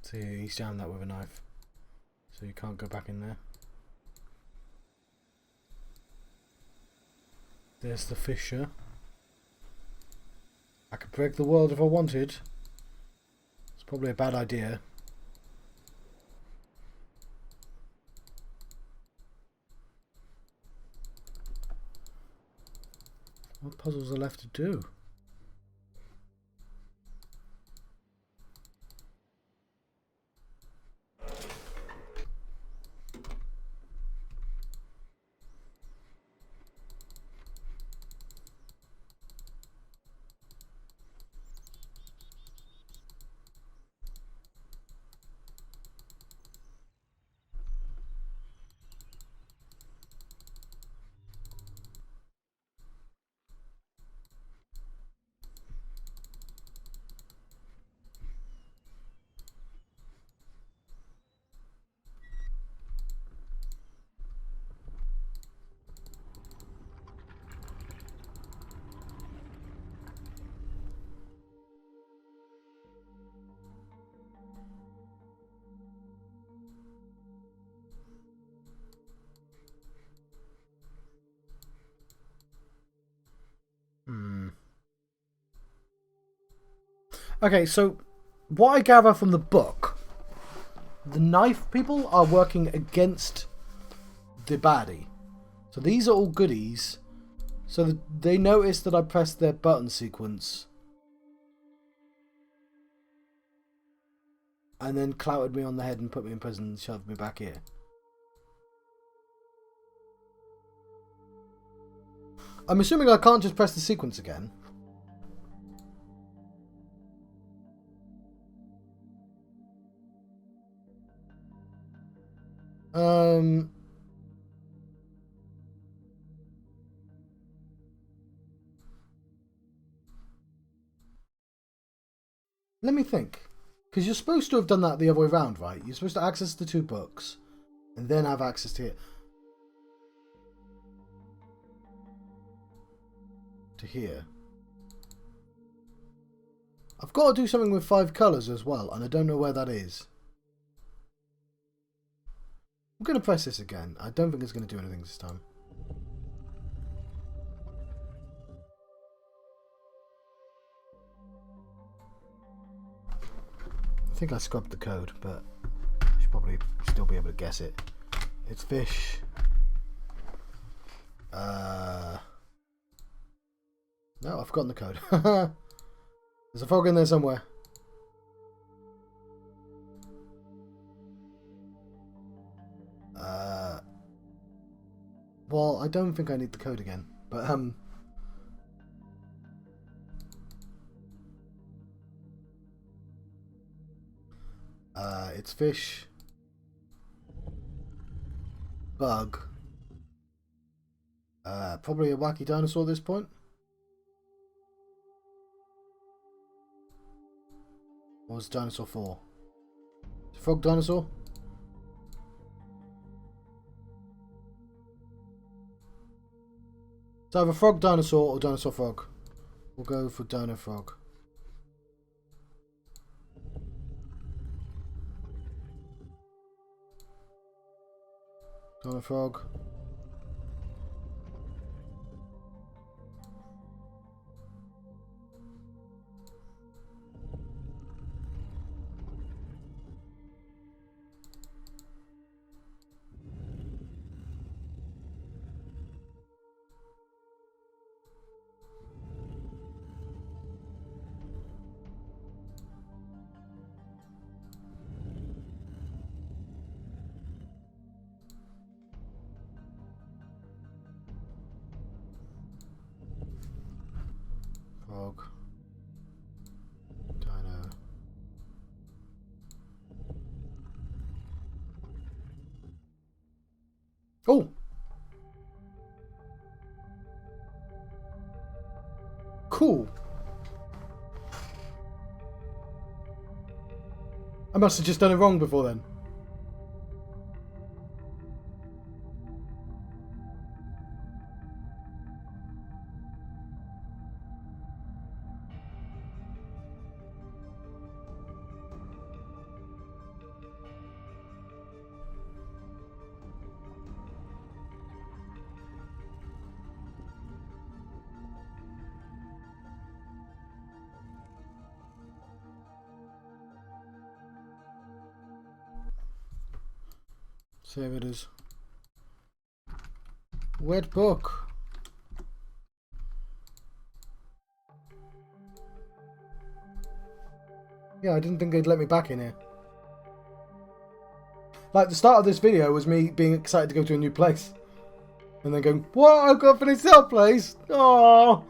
See, he's jammed that with a knife. So you can't go back in there. There's the fissure. I could break the world if I wanted. It's probably a bad idea. What puzzles are left to do? Okay, so what I gather from the book, the knife people are working against the baddie. So these are all goodies. So they noticed that I pressed their button sequence. And then clouted me on the head and put me in prison and shoved me back here. I'm assuming I can't just press the sequence again. Let me think. Because you're supposed to have done that the other way around, right? You're supposed to access the 2 books and then have access to it. To here. I've got to do something with 5 colours as well, and I don't know where that is. I'm going to press this again. I don't think it's going to do anything this time. I think I scrubbed the code, but I should probably still be able to guess it. It's fish. No, I've forgotten the code. There's a frog in there somewhere. Well, I don't think I need the code again, but it's fish, bug, probably a wacky dinosaur at this point. What was dinosaur for? Frog dinosaur? It's either frog dinosaur or dinosaur frog. We'll go for dino frog. Dino frog. Frog. Dino. Oh! Cool. I must have just done it wrong before then. Save it as wet book. Yeah, I didn't think they'd let me back in here. Like, the start of this video was me being excited to go to a new place. And then going, what? I've got to finish that place? Oh.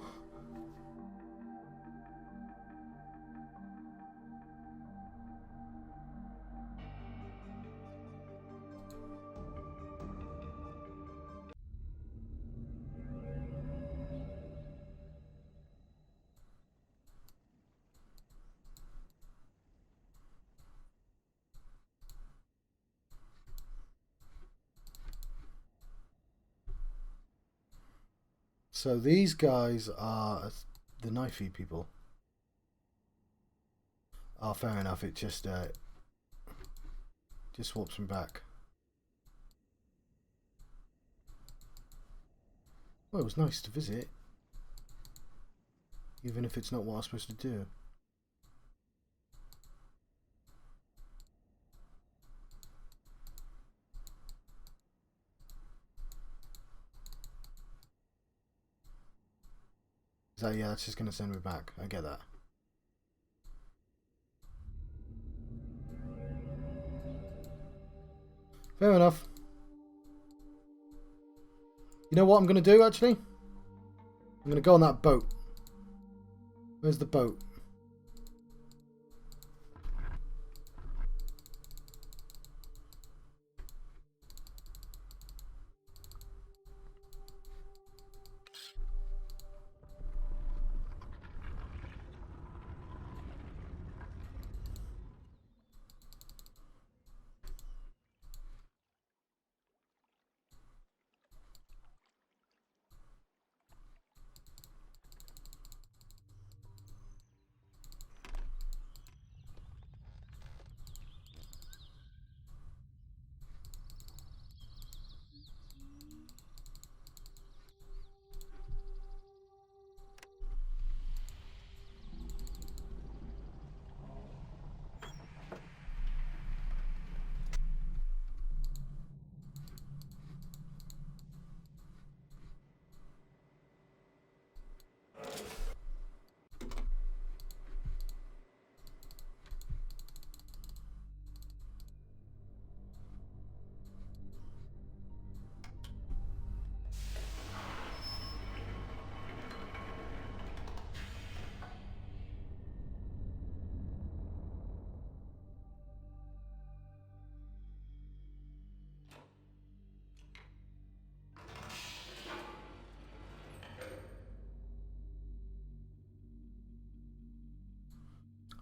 So these guys are the knifey people. Oh, fair enough. It just swaps me back. Well, it was nice to visit, even if it's not what I'm supposed to do. Yeah, that's just going to send me back. I get that. Fair enough. You know what I'm going to do, actually? I'm going to go on that boat. Where's the boat?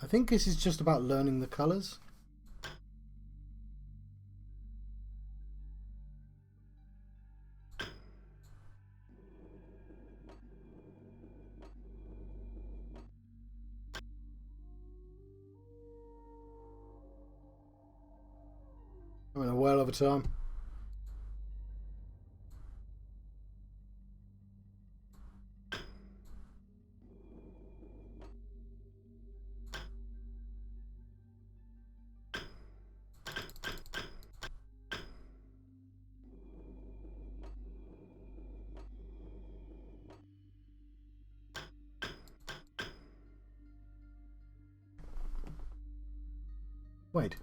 I think this is just about learning the colours. I went well over time. Wait.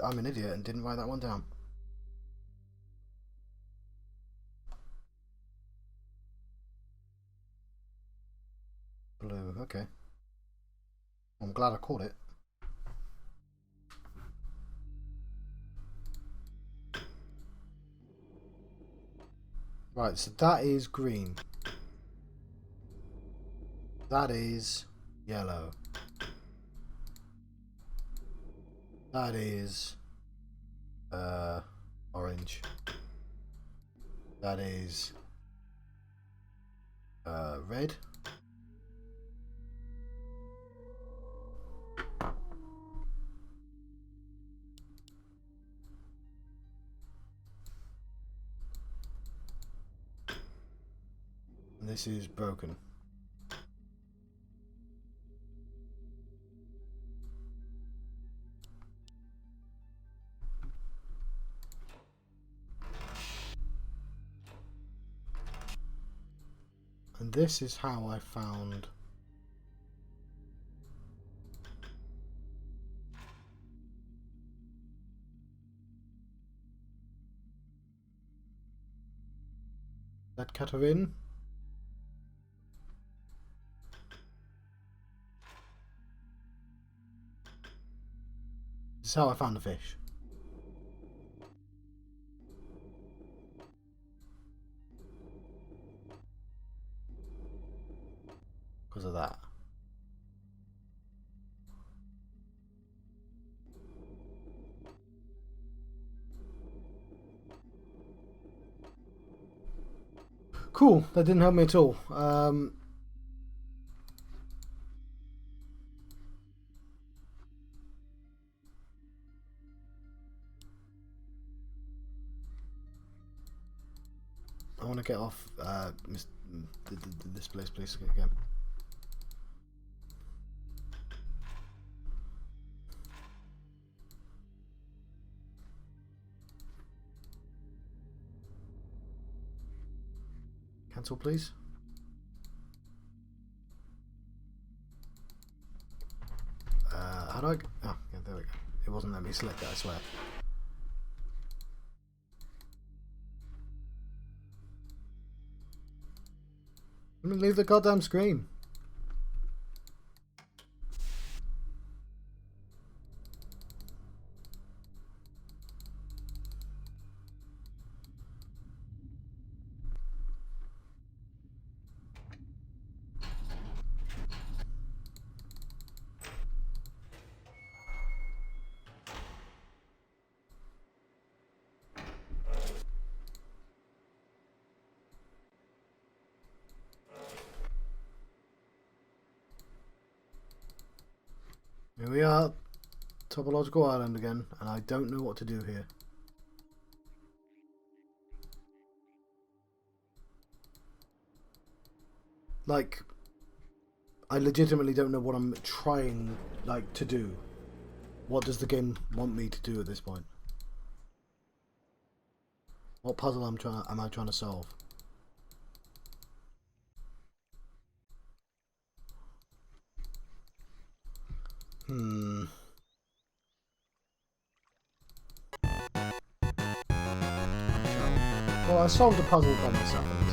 I'm an idiot and didn't write that one down. Blue, okay. I'm glad I caught it. Right, so that is green. That is yellow. That is orange. That is red. And this is broken. And this is how I found that Catherine. This is how I found the fish. Because of that. Cool, that didn't help me at all. I want to get off this place, please, again. Cancel, please. How do I... Oh, yeah, there we go. It wasn't letting me select that, I swear. Let me leave the goddamn screen. Here we are, Topological Island again, and I don't know what to do here. Like, I legitimately don't know what I'm trying, like, to do. What does the game want me to do at this point? What puzzle am I trying to solve? Well, I solved the puzzle by myself.